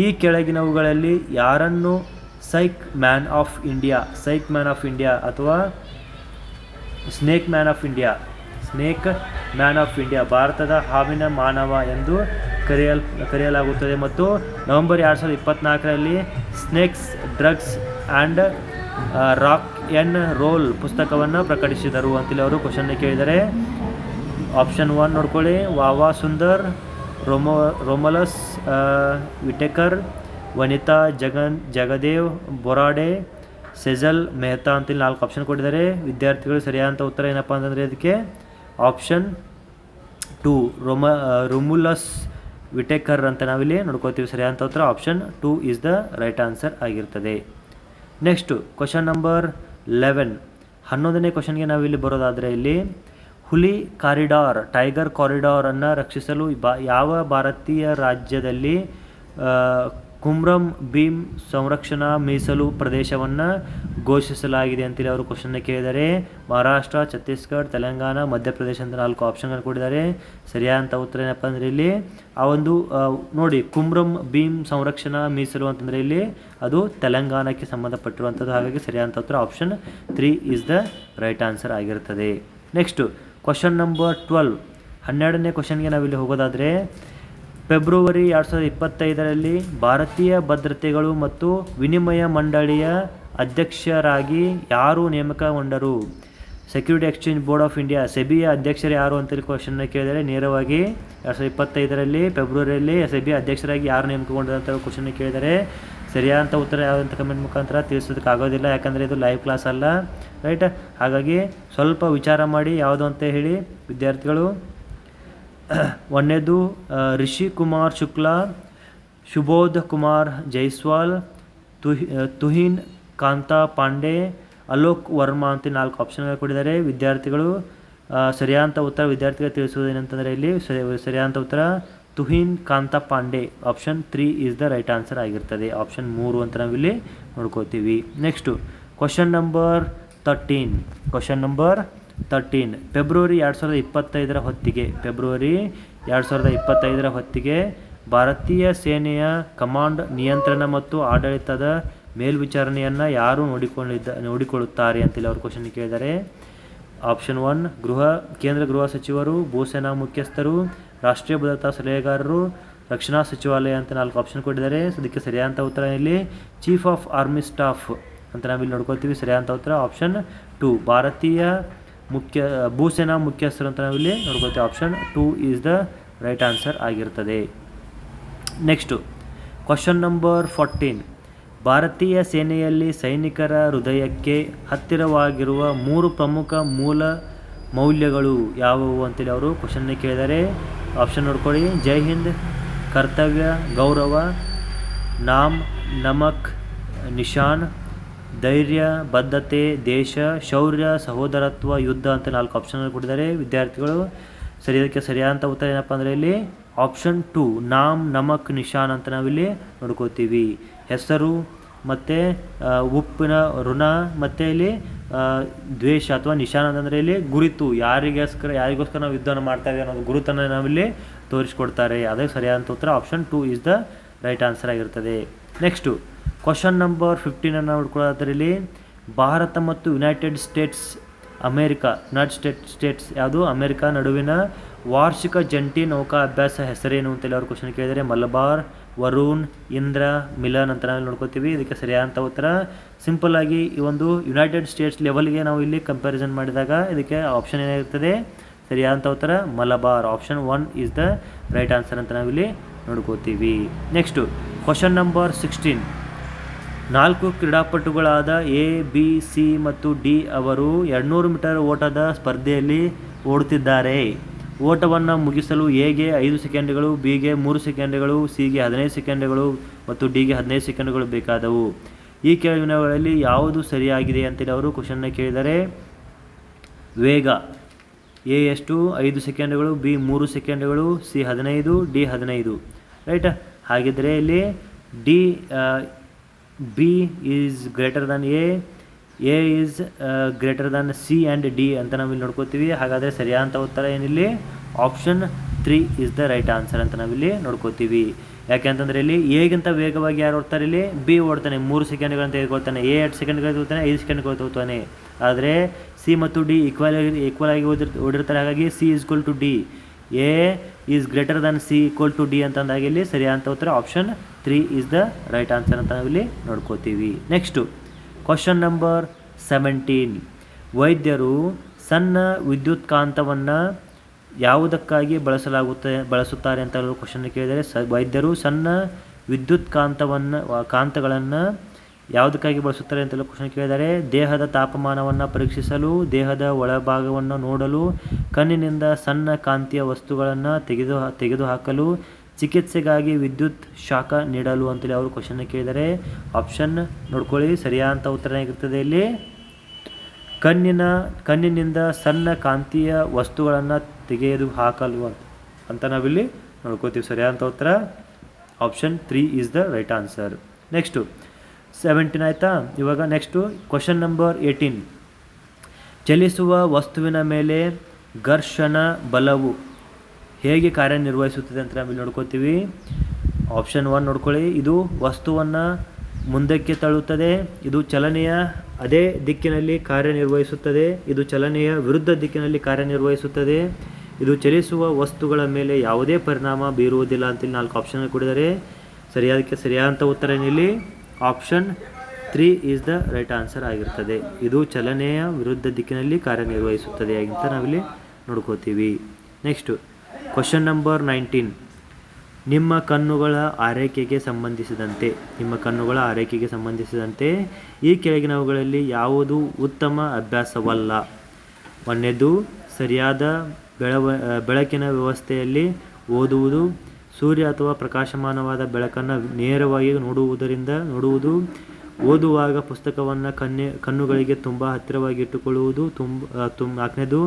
ಈ ಕೆಳಗಿನವುಗಳಲ್ಲಿ ಯಾರನ್ನು ಸೈಕ್ ಮ್ಯಾನ್ ಆಫ್ ಇಂಡಿಯಾ ಅಥವಾ ಸ್ನೇಕ್ ಮ್ಯಾನ್ ಆಫ್ ಇಂಡಿಯಾ ಭಾರತದ ಹಾವಿನ ಮಾನವ ಎಂದು ಕರೆಯಲಾಗುತ್ತದೆ. ಮತ್ತು ನವೆಂಬರ್ 2024ರಲ್ಲಿ snakes, drugs and rock n roll ಪುಸ್ತಕವನ್ನು ಪ್ರಕಟಿಸಿದರು ಅಂತೇಳಿ ಅವರು ಕ್ವಶನ್ನ ಕೇಳಿದರೆ ಆಪ್ಷನ್ 1 ನೋಡ್ಕೊಳ್ಳಿ. ವಾವಾ ಸುಂದರ್, ರೋಮಲಸ್ ವಿಟೇಕರ್, ವನಿತಾ ಜಗದೇವ್ ಬೊರಾಡೆ, ಸೆಜಲ್ ಮೆಹ್ತಾ ಅಂತೇಳಿ 4 ಆಪ್ಷನ್ ಕೊಟ್ಟಿದ್ದಾರೆ. ವಿದ್ಯಾರ್ಥಿಗಳು ಸರಿಯಾದಂಥ ಉತ್ತರ ಏನಪ್ಪ ಅಂತಂದರೆ ಇದಕ್ಕೆ ಆಪ್ಷನ್ 2 ರೋಮುಲಸ್ ವಿಟೇಕರ್ ಅಂತ ನಾವಿಲ್ಲಿ ನೋಡ್ಕೋತೀವಿ. ಸರಿಯಾದಂಥ ಉತ್ತರ option 2 is the right answer ಆಗಿರ್ತದೆ. Next question number 11. 11ನೇ ಕ್ವಶನ್ಗೆ ನಾವಿಲ್ಲಿ ಬರೋದಾದರೆ ಇಲ್ಲಿ ಹುಲಿ ಕಾರಿಡಾರ್, ಟೈಗರ್ ಕಾರಿಡಾರನ್ನು ರಕ್ಷಿಸಲು ಯಾವ ಭಾರತೀಯ ರಾಜ್ಯದಲ್ಲಿ ಕುಮ್ರಂ ಭೀಮ್ ಸಂರಕ್ಷಣಾ ಮೀಸಲು ಪ್ರದೇಶವನ್ನು ಘೋಷಿಸಲಾಗಿದೆ ಅಂತೇಳಿ ಅವರು ಕ್ವಶನ್ನ ಕೇಳಿದರೆ ಮಹಾರಾಷ್ಟ್ರ, ಛತ್ತೀಸ್ಗಢ, ತೆಲಂಗಾಣ, ಮಧ್ಯಪ್ರದೇಶ ಅಂತ 4 ಆಪ್ಷನ್ಗಳು ಕೊಟ್ಟಿದ್ದಾರೆ. ಸರಿಯಾದಂಥ ಉತ್ತರ ಏನಪ್ಪ ಅಂದರೆ ಇಲ್ಲಿ ಆ ಒಂದು ನೋಡಿ ಕುಮ್ರಂ ಭೀಮ್ ಸಂರಕ್ಷಣಾ ಮೀಸಲು ಅಂತಂದರೆ ಇಲ್ಲಿ ಅದು ತೆಲಂಗಾಣಕ್ಕೆ ಸಂಬಂಧಪಟ್ಟಿರುವಂಥದ್ದು. ಹಾಗಾಗಿ ಸರಿಯಾದಂಥ ಉತ್ತರ option 3 is the right answer ಆಗಿರ್ತದೆ. Next question number 12. 12ನೇ ಕ್ವಶನ್ಗೆ ನಾವಿಲ್ಲಿ ಹೋಗೋದಾದರೆ ಫೆಬ್ರವರಿ 2025ರಲ್ಲಿ ಭಾರತೀಯ ಭದ್ರತೆಗಳು ಮತ್ತು ವಿನಿಮಯ ಮಂಡಳಿಯ ಅಧ್ಯಕ್ಷರಾಗಿ ಯಾರು ನೇಮಕಗೊಂಡರು? Security exchange board of India ಸೆಬಿಯ ಅಧ್ಯಕ್ಷರು ಯಾರು ಅಂತೇಳಿ ಕ್ವಶನ್ನ ಕೇಳಿದರೆ ನೇರವಾಗಿ 2025ರಲ್ಲಿ ಫೆಬ್ರವರಿಯಲ್ಲಿ ಸೆಬಿಯ ಅಧ್ಯಕ್ಷರಾಗಿ ಯಾರು ನೇಮಕಗೊಂಡರು ಅಂತ ಕ್ವಶನ್ನ ಕೇಳಿದರೆ ಸರಿಯಾದಂಥ ಉತ್ತರ ಯಾವುದಂತ ಕಮೆಂಟ್ ಮುಖಾಂತರ ತಿಳಿಸೋದಕ್ಕಾಗೋದಿಲ್ಲ, ಯಾಕಂದರೆ ಇದು ಲೈವ್ ಕ್ಲಾಸ್ ಅಲ್ಲ, ರೈಟ್? ಹಾಗಾಗಿ ಸ್ವಲ್ಪ ವಿಚಾರ ಮಾಡಿ ಯಾವುದು ಅಂತ ಹೇಳಿ ವಿದ್ಯಾರ್ಥಿಗಳು. 1ನೇದು ರಿಷಿ ಕುಮಾರ್ ಶುಕ್ಲಾ, ಶುಬೋಧ್ ಕುಮಾರ್ ಜೈಸ್ವಾಲ್, ತುಹಿನ್ ಕಾಂತಾ ಪಾಂಡೆ, ಅಲೋಕ್ ವರ್ಮಾ ಅಂತ 4 ಆಪ್ಷನ್ಗಳು ಕೊಟ್ಟಿದ್ದಾರೆ. ವಿದ್ಯಾರ್ಥಿಗಳು ಸರಿಯಾದಂಥ ಉತ್ತರ ವಿದ್ಯಾರ್ಥಿಗಳು ತಿಳಿಸುವುದೇನಂತಂದರೆ ಇಲ್ಲಿ ಸರಿಯಾದಂಥ ಉತ್ತರ Tuhin Kanta Pandey, option 3 is the right answer ಆಗಿರ್ತದೆ. ಆಪ್ಷನ್ 3 ಅಂತ ನಾವಿಲ್ಲಿ ನೋಡ್ಕೋತೀವಿ. Next question number 13. Question number 13. February 2025 ಹೊತ್ತಿಗೆ ಭಾರತೀಯ ಸೇನೆಯ ಕಮಾಂಡ್, ನಿಯಂತ್ರಣ ಮತ್ತು ಆಡಳಿತದ ಮೇಲ್ವಿಚಾರಣೆಯನ್ನು ಯಾರು ನೋಡಿಕೊಳ್ಳುತ್ತಾರೆ ಅಂತೇಳಿ ಅವರು ಕ್ವಶನ್ ಕೇಳಿದ್ದಾರೆ. ಆಪ್ಷನ್ 1 ಕೇಂದ್ರ ಗೃಹ ಸಚಿವರು, ಭೂಸೇನಾ ಮುಖ್ಯಸ್ಥರು, ರಾಷ್ಟ್ರೀಯ ಭದ್ರತಾ ಸಲಹೆಗಾರರು, ರಕ್ಷಣಾ ಸಚಿವಾಲಯ ಅಂತ 4 ಆಪ್ಷನ್ ಕೊಟ್ಟಿದ್ದಾರೆ. ಅದಕ್ಕೆ ಸರಿಯಾದಂಥ ಉತ್ತರ ಇಲ್ಲಿ ಚೀಫ್ ಆಫ್ ಆರ್ಮಿ ಸ್ಟಾಫ್ ಅಂತ ನಾವಿಲ್ಲಿ ನೋಡ್ಕೋತೀವಿ. ಸರಿಯಾದಂಥ ಉತ್ತರ ಆಪ್ಷನ್ 2 ಭಾರತೀಯ ಭೂಸೇನಾ ಮುಖ್ಯಸ್ಥರು ಅಂತ ನಾವಿಲ್ಲಿ ನೋಡ್ಕೋತೀವಿ. Option 2 is the right answer ಆಗಿರ್ತದೆ. Next question number 14. ಭಾರತೀಯ ಸೇನೆಯಲ್ಲಿ ಸೈನಿಕರ ಹೃದಯಕ್ಕೆ ಹತ್ತಿರವಾಗಿರುವ 3 ಪ್ರಮುಖ ಮೂಲ ಮೌಲ್ಯಗಳು ಯಾವುವು ಅಂತೇಳಿ ಅವರು ಕ್ವಶನ್ನ ಕೇಳಿದ್ದಾರೆ. ಆಪ್ಷನ್ ನೋಡ್ಕೊಳ್ಳಿ. ಜೈ ಹಿಂದ್, ಕರ್ತವ್ಯ, ಗೌರವ, ನಾಮ್, ನಮಕ್, ನಿಶಾನ್, ಧೈರ್ಯ, ಬದ್ಧತೆ, ದೇಶ, ಶೌರ್ಯ, ಸಹೋದರತ್ವ, ಯುದ್ಧ ಅಂತ 4 ಆಪ್ಷನ್ಗಳು ಕೊಟ್ಟಿದ್ದಾರೆ. ವಿದ್ಯಾರ್ಥಿಗಳು ಇದಕ್ಕೆ ಸರಿಯಾದಂಥ ಉತ್ತರ ಏನಪ್ಪ ಅಂದರೆ ಇಲ್ಲಿ ಆಪ್ಷನ್ 2 ನಾಮ್, ನಮಕ್, ನಿಶಾನ್ ಅಂತ ನಾವಿಲ್ಲಿ ನೋಡ್ಕೋತೀವಿ. ಹೆಸರು ಮತ್ತು ಉಪ್ಪಿನ ಋಣ ಮತ್ತು ಇಲ್ಲಿ ದ್ವೇಷ ಅಥವಾ ನಿಶಾನ್ ಅಂತಂದರೆ ಇಲ್ಲಿ ಗುರುತು, ಯಾರಿಗೋಸ್ಕರ ನಾವು ಯುದ್ಧವನ್ನು ಮಾಡ್ತಾ ಇದ್ದೀವಿ ಅನ್ನೋದು ಗುರುತನ್ನು ನಾವಿಲ್ಲಿ ತೋರಿಸ್ಕೊಡ್ತಾರೆ. ಅದಕ್ಕೆ ಸರಿಯಾದಂಥ ಉತ್ತರ option 2 is the right answer ಆಗಿರ್ತದೆ. ನೆಕ್ಸ್ಟು ಕ್ವಶನ್ ನಂಬರ್ 15 ನೋಡ್ಕೊಳ್ಳೋದ್ರಲ್ಲಿ ಭಾರತ ಮತ್ತು ಯುನೈಟೆಡ್ ಸ್ಟೇಟ್ಸ್ ಯಾವುದು ಅಮೆರಿಕ ನಡುವಿನ ವಾರ್ಷಿಕ ಜಂಟಿ ನೌಕಾ ಅಭ್ಯಾಸ ಹೆಸರೇನು ಅಂತೇಳಿ ಅವ್ರು ಕ್ವಶನ್ ಕೇಳಿದರೆ ಮಲಬಾರ್, ವರುಣ್, ಇಂದ್ರ, ಮಿಲನ್ ಅಂತ ನಾವು ನೋಡ್ಕೋತೀವಿ. ಇದಕ್ಕೆ ಸರಿಯಾದಂಥ ಉತ್ತರ ಸಿಂಪಲ್ ಆಗಿ ಈ ಒಂದು ಯುನೈಟೆಡ್ ಸ್ಟೇಟ್ಸ್ ಲೆವೆಲ್ಗೆ ನಾವು ಇಲ್ಲಿ ಕಂಪ್ಯಾರಿಸನ್ ಮಾಡಿದಾಗ ಇದಕ್ಕೆ ಆಪ್ಷನ್ ಏನಾಗಿರ್ತದೆ? ಸರಿಯಾದಂಥ ಉತ್ತರ Malabar, option 1 is the right answer ಅಂತ ನಾವಿಲ್ಲಿ ನೋಡ್ಕೋತೀವಿ. Next question number 16. 4 ಕ್ರೀಡಾಪಟುಗಳಾದ ಎ, ಬಿ, ಸಿ ಮತ್ತು ಡಿ ಅವರು 200 ಮೀಟರ್ ಓಟದ ಸ್ಪರ್ಧೆಯಲ್ಲಿ ಓಡುತ್ತಿದ್ದಾರೆ. ಓಟವನ್ನು ಮುಗಿಸಲು ಎಗೆ 5 ಸೆಕೆಂಡ್ಗಳು, ಬಿಗೆ 3 ಸೆಕೆಂಡ್ಗಳು, ಸಿಗೆ 15 ಸೆಕೆಂಡ್ಗಳು ಮತ್ತು ಡಿಗೆ 15 ಸೆಕೆಂಡ್ಗಳು ಬೇಕಾದವು. ಈ ಕೆಳಗಿನವುಗಳಲ್ಲಿ ಯಾವುದು ಸರಿಯಾಗಿದೆ ಅಂತೇಳಿ ಅವರು ಕ್ವಶನ್ನ ಕೇಳಿದರೆ ವೇಗ ಎ ಎಷ್ಟು 5 ಸೆಕೆಂಡ್ಗಳು, ಬಿ 3 ಸೆಕೆಂಡ್ಗಳು, ಸಿ 15, ಡಿ 15, ರೈಟ್? ಹಾಗಿದ್ದರೆ ಇಲ್ಲಿ B is greater than A is greater than C and D ಅಂತ ನಾವಿಲ್ಲಿ ನೋಡ್ಕೋತೀವಿ. ಹಾಗಾದರೆ ಸರಿಯಾದಂಥ ಉತ್ತರ ಏನಿಲ್ಲಿ option 3 is the right answer ಅಂತ ನಾವಿಲ್ಲಿ ನೋಡ್ಕೋತೀವಿ. ಯಾಕೆಂತಂದರೆ ಇಲ್ಲಿ ಎಗಿಂತ ವೇಗವಾಗಿ ಯಾರು ಓಡ್ತಾರೆ? ಇಲ್ಲಿ ಬಿ ಓಡ್ತಾನೆ, 3 ಸೆಕೆಂಡ್ಗಳಂತ ತೆಗೆದುಕೊಳ್ತಾನೆ. ಎ 2 ಸೆಕೆಂಡ್ಗಳು ತೆಗೆದುಕೊಳ್ತಾನೆ, 5 ಸೆಕೆಂಡ್ಗಳು ತೆಗೆದುಕೊಳ್ತಾನೆ. ಆದರೆ ಸಿ ಮತ್ತು ಡಿ ಈಕ್ವಲ್ ಆಗಿ ಓಡಿರ್ತಾರೆ. ಹಾಗಾಗಿ C is equal to D. A is greater than C equal to D ಅಂತಂದಾಗ ಇಲ್ಲಿ ಸರಿಯಾದ ಉತ್ತರ option 3 is the right answer ಅಂತ ನಾವಿಲ್ಲಿ ನೋಡ್ಕೋತೀವಿ. Next question number 17. ವೈದ್ಯರು ಸಣ್ಣ ವಿದ್ಯುತ್ಕಾಂತವನ್ನು ಯಾವುದಕ್ಕಾಗಿ ಬಳಸುತ್ತಾರೆ ಅಂತ ಕ್ವಶನ್ ಕೇಳಿದರೆ ವೈದ್ಯರು ಸಣ್ಣ ಕಾಂತಗಳನ್ನು ಯಾವುದಕ್ಕಾಗಿ ಬಳಸುತ್ತಾರೆ ಅಂತೆಲ್ಲ ಕ್ವಶನ್ ಕೇಳಿದರೆ ದೇಹದ ತಾಪಮಾನವನ್ನು ಪರೀಕ್ಷಿಸಲು, ದೇಹದ ಒಳಭಾಗವನ್ನು ನೋಡಲು, ಕಣ್ಣಿನಿಂದ ಸಣ್ಣ ಕಾಂತೀಯ ವಸ್ತುಗಳನ್ನು ತೆಗೆದುಹಾಕಲು, ಚಿಕಿತ್ಸೆಗಾಗಿ ವಿದ್ಯುತ್ ಶಾಖ ನೀಡಲು ಅಂತೇಳಿ ಅವರು ಕ್ವಶನ್ ಕೇಳಿದರೆ ಆಪ್ಷನ್ ನೋಡ್ಕೊಳ್ಳಿ. ಸರಿಯಾದ ಉತ್ತರ ಏನಾಗಿರ್ತದೆ ಇಲ್ಲಿ ಕಣ್ಣಿನಿಂದ ಸಣ್ಣ ಕಾಂತೀಯ ವಸ್ತುಗಳನ್ನು ತೆಗೆದುಹಾಕಲು ಅಂತ ನಾವಿಲ್ಲಿ ನೋಡ್ಕೋತೀವಿ. ಸರಿಯಾದ ಉತ್ತರ option 3 is the right answer. Next 17 ಆಯಿತಾ. ಇವಾಗ ನೆಕ್ಸ್ಟು ಕ್ವಶನ್ ನಂಬರ್ 18. ಚಲಿಸುವ ವಸ್ತುವಿನ ಮೇಲೆ ಘರ್ಷಣ ಬಲವು ಹೇಗೆ ಕಾರ್ಯನಿರ್ವಹಿಸುತ್ತದೆ ಅಂತ ನಾವಿಲ್ಲಿ ನೋಡ್ಕೋತೀವಿ. ಆಪ್ಷನ್ 1 ನೋಡ್ಕೊಳ್ಳಿ. ಇದು ವಸ್ತುವನ್ನು ಮುಂದಕ್ಕೆ ತಳ್ಳುತ್ತದೆ, ಇದು ಚಲನೆಯ ಅದೇ ದಿಕ್ಕಿನಲ್ಲಿ ಕಾರ್ಯನಿರ್ವಹಿಸುತ್ತದೆ, ಇದು ಚಲನೆಯ ವಿರುದ್ಧ ದಿಕ್ಕಿನಲ್ಲಿ ಕಾರ್ಯನಿರ್ವಹಿಸುತ್ತದೆ, ಇದು ಚಲಿಸುವ ವಸ್ತುಗಳ ಮೇಲೆ ಯಾವುದೇ ಪರಿಣಾಮ ಬೀರುವುದಿಲ್ಲ ಅಂತೇಳಿ 4 ಆಪ್ಷನ್ ಕೊಟ್ಟಿದ್ದಾರೆ. ಸರಿಯಾದ ಉತ್ತರ ಏನಿಲ್ಲಿ option 3 is the right answer ಆಗಿರ್ತದೆ. ಇದು ಚಲನೆಯ ವಿರುದ್ಧ ದಿಕ್ಕಿನಲ್ಲಿ ಕಾರ್ಯನಿರ್ವಹಿಸುತ್ತದೆ ಅಂತ ನಾವಿಲ್ಲಿ ನೋಡ್ಕೋತೀವಿ. Next question number 19. ನಿಮ್ಮ ಕಣ್ಣುಗಳ ಆರೈಕೆಗೆ ಸಂಬಂಧಿಸಿದಂತೆ ಈ ಕೆಳಗಿನವುಗಳಲ್ಲಿ ಯಾವುದು ಉತ್ತಮ ಅಭ್ಯಾಸವಲ್ಲ? 1ನೇದು ಸರಿಯಾದ ಬೆಳಕಿನ ವ್ಯವಸ್ಥೆಯಲ್ಲಿ ಓದುವುದು, ಸೂರ್ಯ ಅಥವಾ ಪ್ರಕಾಶಮಾನವಾದ ಬೆಳಕನ್ನು ನೇರವಾಗಿ ನೋಡುವುದು, ಓದುವಾಗ ಪುಸ್ತಕವನ್ನು ಕಣ್ಣುಗಳಿಗೆ ತುಂಬ ಹತ್ತಿರವಾಗಿ ಇಟ್ಟುಕೊಳ್ಳುವುದು, 4ನೇದು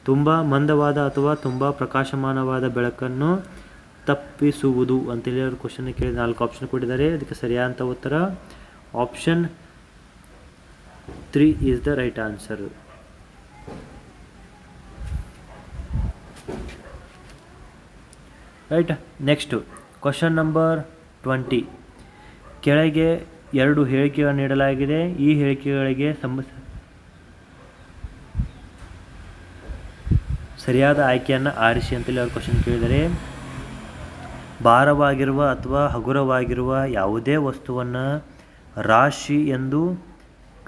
ತುಂಬ ಮಂದವಾದ ಅಥವಾ ತುಂಬ ಪ್ರಕಾಶಮಾನವಾದ ಬೆಳಕನ್ನು ತಪ್ಪಿಸುವುದು ಅಂತೇಳಿ ಅವರು ಕ್ವಶನ್ ಕೇಳಿ 4 ಆಪ್ಷನ್ ಕೊಟ್ಟಿದ್ದಾರೆ. ಅದಕ್ಕೆ ಸರಿಯಾದ ಉತ್ತರ option 3 is the right answer. Right. Next question number 20. ಕೆಳಗೆ 2 ಹೇಳಿಕೆಗಳನ್ನು ನೀಡಲಾಗಿದೆ. ಈ ಹೇಳಿಕೆಗಳಿಗೆ ಸರಿಯಾದ ಆಯ್ಕೆಯನ್ನು ಆರಿಸಿ ಅಂತೇಳಿ ಅವ್ರು ಕ್ವಶನ್ ಕೇಳಿದರೆ ಭಾರವಾಗಿರುವ ಅಥವಾ ಹಗುರವಾಗಿರುವ ಯಾವುದೇ ವಸ್ತುವನ್ನು ರಾಶಿ ಎಂದು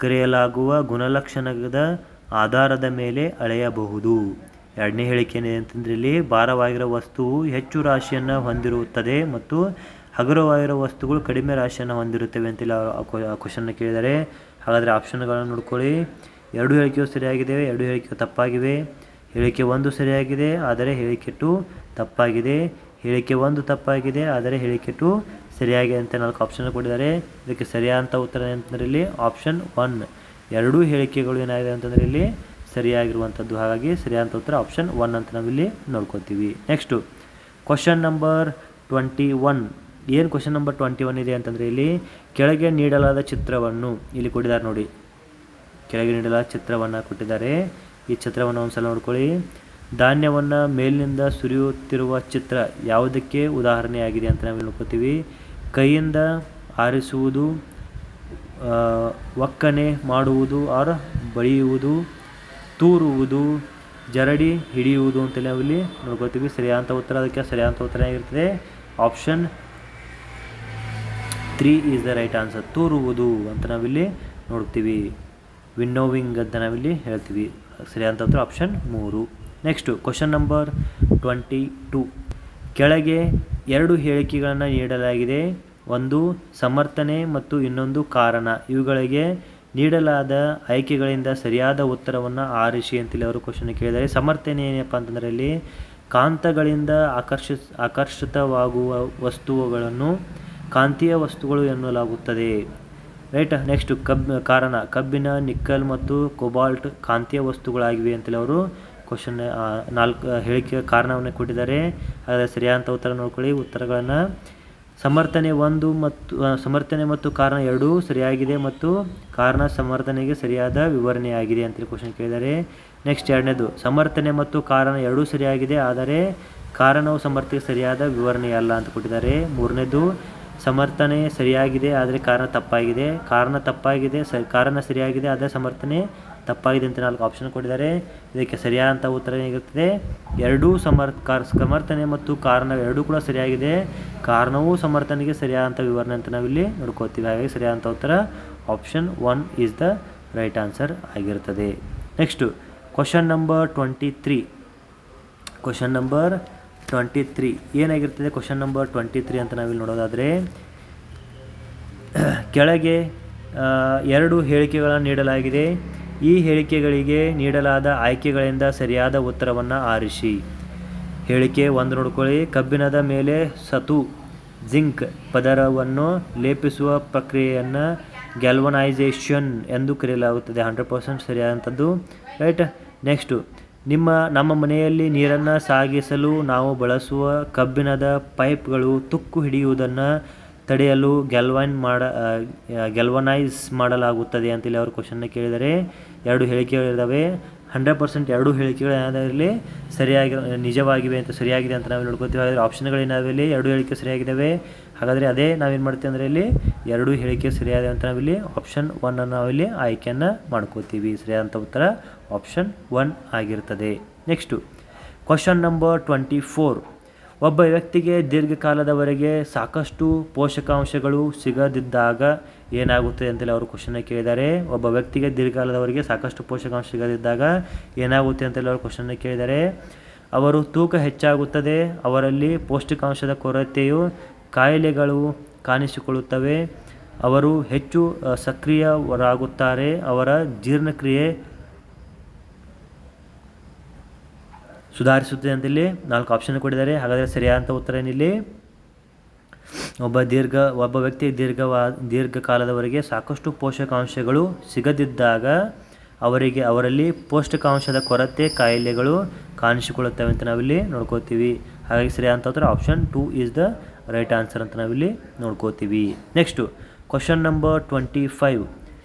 ಕರೆಯಲಾಗುವ ಗುಣಲಕ್ಷಣದ ಆಧಾರದ ಮೇಲೆ ಅಳೆಯಬಹುದು. 2ನೇ ಹೇಳಿಕೆ ಏನಿದೆ ಅಂತಂದರೆ ಇಲ್ಲಿ ಭಾರವಾಗಿರೋ ವಸ್ತುವು ಹೆಚ್ಚು ರಾಶಿಯನ್ನು ಹೊಂದಿರುತ್ತದೆ ಮತ್ತು ಹಗುರವಾಗಿರೋ ವಸ್ತುಗಳು ಕಡಿಮೆ ರಾಶಿಯನ್ನು ಹೊಂದಿರುತ್ತವೆ ಅಂತೇಳಿ ಕ್ವಶನ್ನ ಕೇಳಿದರೆ. ಹಾಗಾದರೆ ಆಪ್ಷನ್ಗಳನ್ನು ನೋಡ್ಕೊಳ್ಳಿ. 2 ಹೇಳಿಕೆಯು ಸರಿಯಾಗಿದೆ, 2 ಹೇಳಿಕೆಯು ತಪ್ಪಾಗಿವೆ. ಹೇಳಿಕೆ 1 ಸರಿಯಾಗಿದೆ, ಆದರೆ ಹೇಳಿಕೆ 2 ತಪ್ಪಾಗಿದೆ. ಹೇಳಿಕೆ 1 ತಪ್ಪಾಗಿದೆ, ಆದರೆ ಹೇಳಿಕೆ 2 ಸರಿಯಾಗಿದೆ ಅಂತ 4 ಆಪ್ಷನ್ ಕೊಟ್ಟಿದ್ದಾರೆ. ಇದಕ್ಕೆ ಸರಿಯಾದ ಉತ್ತರ ಅಂತಂದರೆ ಇಲ್ಲಿ ಆಪ್ಷನ್ 1. 2 ಹೇಳಿಕೆಗಳು ಏನಾಗಿದೆ ಅಂತಂದರೆ ಇಲ್ಲಿ ಸರಿಯಾಗಿರುವಂಥದ್ದು. ಹಾಗಾಗಿ ಸರಿಯಾದ ಉತ್ತರ ಆಪ್ಷನ್ 1 ಅಂತ ನಾವಿಲ್ಲಿ ನೋಡ್ಕೋತೀವಿ. Next question number 21. ಏನು ಕ್ವಶನ್ ನಂಬರ್ 21 ಇದೆ ಅಂತಂದರೆ ಇಲ್ಲಿ ಕೆಳಗೆ ನೀಡಲಾದ ಚಿತ್ರವನ್ನು ಇಲ್ಲಿ ಕೊಟ್ಟಿದ್ದಾರೆ ನೋಡಿ. ಕೆಳಗೆ ನೀಡಲಾದ ಚಿತ್ರವನ್ನು ಕೊಟ್ಟಿದ್ದಾರೆ. ಈ ಚಿತ್ರವನ್ನು ಒಂದ್ಸಲ ನೋಡ್ಕೊಳ್ಳಿ. ಧಾನ್ಯವನ್ನು ಮೇಲಿನಿಂದ ಸುರಿಯುತ್ತಿರುವ ಚಿತ್ರ ಯಾವುದಕ್ಕೆ ಉದಾಹರಣೆಯಾಗಿದೆ ಅಂತ ನಾವು ನೋಡ್ಕೋತೀವಿ. ಕೈಯಿಂದ ಆರಿಸುವುದು, ಒಕ್ಕಣೆ ಮಾಡುವುದು ಆರ್ ಬಳಿಯುವುದು, ತೂರುವುದು, ಜರಡಿ ಹಿಡಿಯುವುದು ಅಂತೇಳಿ ನಾವಿಲ್ಲಿ ನೋಡ್ಕೋತೀವಿ. ಸರಿಯಾದ ಉತ್ತರ ಅದಕ್ಕೆ ಸರಿಯಾದ ಉತ್ತರ ಆಗಿರ್ತದೆ option 3 is the right answer. ತೂರುವುದು ಅಂತ ನಾವಿಲ್ಲಿ ನೋಡ್ತೀವಿ. ವಿನ್ನೋವಿಂಗ್ ಅಂತ ನಾವಿಲ್ಲಿ ಹೇಳ್ತೀವಿ. ಸರಿಯಾದ ಉತ್ತರ ಆಪ್ಷನ್ 3. Next question number 22. ಕೆಳಗೆ 2 ಹೇಳಿಕೆಗಳನ್ನು ನೀಡಲಾಗಿದೆ. ಒಂದು ಸಮರ್ಥನೆ ಮತ್ತು ಇನ್ನೊಂದು ಕಾರಣ. ಇವುಗಳಿಗೆ ನೀಡಲಾದ ಆಯ್ಕೆಗಳಿಂದ ಸರಿಯಾದ ಉತ್ತರವನ್ನು ಆರಿಸಿ ಅಂತೇಳಿ ಅವರು ಕ್ವಶನ್ ಕೇಳಿದ್ದಾರೆ. ಸಮರ್ಥನೆ ಏನಪ್ಪ ಅಂತಂದರೆ ಇಲ್ಲಿ ಕಾಂತಗಳಿಂದ ಆಕರ್ಷಿತವಾಗುವ ವಸ್ತುಗಳನ್ನು ಕಾಂತೀಯ ವಸ್ತುಗಳು ಎನ್ನಲಾಗುತ್ತದೆ. ರೈಟ್. ನೆಕ್ಸ್ಟು ಕಾರಣ ಕಬ್ಬಿಣ, ನಿಕ್ಕಲ್ ಮತ್ತು ಕೊಬಾಲ್ಟ್ ಕಾಂತೀಯ ವಸ್ತುಗಳಾಗಿವೆ ಅಂತೇಳಿ ಅವರು ಕ್ವಶನ್ 4 ಹೇಳಿಕೆ ಕಾರಣವನ್ನು ಕೊಟ್ಟಿದ್ದಾರೆ. ಹಾಗಾದರೆ ಸರಿಯಾದ ಉತ್ತರ ನೋಡ್ಕೊಳ್ಳಿ. ಉತ್ತರಗಳನ್ನು ಸಮರ್ಥನೆ ಮತ್ತು ಕಾರಣ 2 ಸರಿಯಾಗಿದೆ ಮತ್ತು ಕಾರಣ ಸಮರ್ಥನೆಗೆ ಸರಿಯಾದ ವಿವರಣೆಯಾಗಿದೆ ಅಂತೇಳಿ ಕ್ವಶನ್ ಕೇಳಿದ್ದಾರೆ. ನೆಕ್ಸ್ಟ್ 2ನೇದು ಸಮರ್ಥನೆ ಮತ್ತು ಕಾರಣ 2 ಸರಿಯಾಗಿದೆ, ಆದರೆ ಕಾರಣವು ಸಮರ್ಥನೆಗೆ ಸರಿಯಾದ ವಿವರಣೆಯಲ್ಲ ಅಂತ ಕೊಟ್ಟಿದ್ದಾರೆ. 3ನೇದು ಸಮರ್ಥನೆ ಸರಿಯಾಗಿದೆ ಆದರೆ ಕಾರಣ ತಪ್ಪಾಗಿದೆ, ಕಾರಣ ತಪ್ಪಾಗಿದೆ, ಕಾರಣ ಸರಿಯಾಗಿದೆ ಆದರೆ ಸಮರ್ಥನೆ ತಪ್ಪಾಗಿದೆ ಅಂತ 4 ಆಪ್ಷನ್ ಕೊಟ್ಟಿದ್ದಾರೆ. ಇದಕ್ಕೆ ಸರಿಯಾದಂಥ ಉತ್ತರ ಏನಿರುತ್ತದೆ, ಎರಡೂ ಸಮರ್ಥನೆ ಮತ್ತು ಕಾರಣ ಎರಡೂ ಕೂಡ ಸರಿಯಾಗಿದೆ. ಕಾರಣವೂ ಸಮರ್ಥನೆಗೆ ಸರಿಯಾದಂಥ ವಿವರಣೆ ಅಂತ ನಾವಿಲ್ಲಿ ನೋಡ್ಕೋತೀವಿ. ಹಾಗಾಗಿ ಸರಿಯಾದಂಥ ಉತ್ತರ option 1 is the right answer ಆಗಿರ್ತದೆ. Next question number 23. Question number 23 ಏನಾಗಿರ್ತದೆ? ಕ್ವಶನ್ ನಂಬರ್ 23 ಅಂತ ನಾವಿಲ್ಲಿ ನೋಡೋದಾದರೆ, ಕೆಳಗೆ 2 ಹೇಳಿಕೆಗಳನ್ನು ನೀಡಲಾಗಿದೆ. ಈ ಹೇಳಿಕೆಗಳಿಗೆ ನೀಡಲಾದ ಆಯ್ಕೆಗಳಿಂದ ಸರಿಯಾದ ಉತ್ತರವನ್ನು ಆರಿಸಿ. ಹೇಳಿಕೆ 1 ನೋಡ್ಕೊಳ್ಳಿ. ಕಬ್ಬಿಣದ ಮೇಲೆ ಸತು ಜಿಂಕ್ ಪದರವನ್ನು ಲೇಪಿಸುವ ಪ್ರಕ್ರಿಯೆಯನ್ನು ಗ್ಯಾಲ್ವನೈಸೇಷನ್ ಎಂದು ಕರೆಯಲಾಗುತ್ತದೆ. 100% ಸರಿಯಾದಂಥದ್ದು, ರೈಟ್. ನೆಕ್ಸ್ಟು, ನಮ್ಮ ಮನೆಯಲ್ಲಿ ನೀರನ್ನು ಸಾಗಿಸಲು ನಾವು ಬಳಸುವ ಕಬ್ಬಿಣದ ಪೈಪ್ಗಳು ತುಕ್ಕು ಹಿಡಿಯುವುದನ್ನು ತಡೆಯಲು ಗ್ಯಾಲ್ವನೈಸ್ ಮಾಡಲಾಗುತ್ತದೆ ಅಂತೇಳಿ ಅವರು ಕ್ವಶನ್ನ ಕೇಳಿದರೆ 2 ಹೇಳಿಕೆಗಳಿದ್ದಾವೆ. 100% 2 ಹೇಳಿಕೆಗಳು ಏನಾದರಲ್ಲಿ ನಿಜವಾಗಿವೆ ಅಂತ ಸರಿಯಾಗಿದೆ ಅಂತ ನಾವು ನೋಡ್ಕೋತೀವಿ. ಹಾಗಾದರೆ ಆಪ್ಷನ್ಗಳೇನಾದಲ್ಲಿ 2 ಹೇಳಿಕೆ ಸರಿಯಾಗಿದ್ದಾವೆ. ಹಾಗಾದರೆ ಅದೇ ನಾವೇನು ಮಾಡ್ತೀವಿ ಅಂದರೆ ಇಲ್ಲಿ 2 ಹೇಳಿಕೆ ಸರಿಯಾದ ಅಂತ ನಾವಿಲ್ಲಿ ಆಪ್ಷನ್ 1 ನಾವಿಲ್ಲಿ ಆಯ್ಕೆಯನ್ನು ಮಾಡ್ಕೋತೀವಿ. ಸರಿಯಾದಂಥ ಉತ್ತರ ಆಪ್ಷನ್ 1 ಆಗಿರ್ತದೆ. Next question number 24. ಒಬ್ಬ ವ್ಯಕ್ತಿಗೆ ದೀರ್ಘಕಾಲದವರೆಗೆ ಸಾಕಷ್ಟು ಪೋಷಕಾಂಶಗಳು ಸಿಗದಿದ್ದಾಗ ಏನಾಗುತ್ತದೆ ಅಂತೇಳಿ ಅವರು ಕ್ವಶನ್ನ ಕೇಳಿದ್ದಾರೆ. ಒಬ್ಬ ವ್ಯಕ್ತಿಗೆ ದೀರ್ಘಕಾಲದವರೆಗೆ ಸಾಕಷ್ಟು ಪೋಷಕಾಂಶ ಸಿಗದಿದ್ದಾಗ ಏನಾಗುತ್ತೆ ಅಂತೇಳಿ ಅವರು ಕ್ವಶನ್ನ ಕೇಳಿದ್ದಾರೆ. ಅವರು ತೂಕ ಹೆಚ್ಚಾಗುತ್ತದೆ, ಅವರಲ್ಲಿ ಪೌಷ್ಟಿಕಾಂಶದ ಕೊರತೆಯು ಕಾಯಿಲೆಗಳು ಕಾಣಿಸಿಕೊಳ್ಳುತ್ತವೆ, ಅವರು ಹೆಚ್ಚು ಸಕ್ರಿಯರಾಗುತ್ತಾರೆ, ಅವರ ಜೀರ್ಣಕ್ರಿಯೆ ಸುಧಾರಿಸುತ್ತದೆ ಅಂತೇಳಿ 4 ಆಪ್ಷನ್ ಕೊಟ್ಟಿದ್ದಾರೆ. ಹಾಗಾದರೆ ಸರಿಯಾದಂಥ ಉತ್ತರ ಏನಿಲ್ಲಿ, ಒಬ್ಬ ವ್ಯಕ್ತಿ ದೀರ್ಘಕಾಲದವರೆಗೆ ಸಾಕಷ್ಟು ಪೋಷಕಾಂಶಗಳು ಸಿಗದಿದ್ದಾಗ ಅವರಲ್ಲಿ ಪೌಷ್ಟಿಕಾಂಶದ ಕೊರತೆ ಕಾಯಿಲೆಗಳು ಕಾಣಿಸಿಕೊಳ್ಳುತ್ತವೆ ಅಂತ ನಾವಿಲ್ಲಿ ನೋಡ್ಕೋತೀವಿ. ಹಾಗಾಗಿ ಸರಿಯಾದಂಥ ಉತ್ತರ option 2 is the right answer ಅಂತ ನಾವಿಲ್ಲಿ ನೋಡ್ಕೋತೀವಿ. Next question number 25.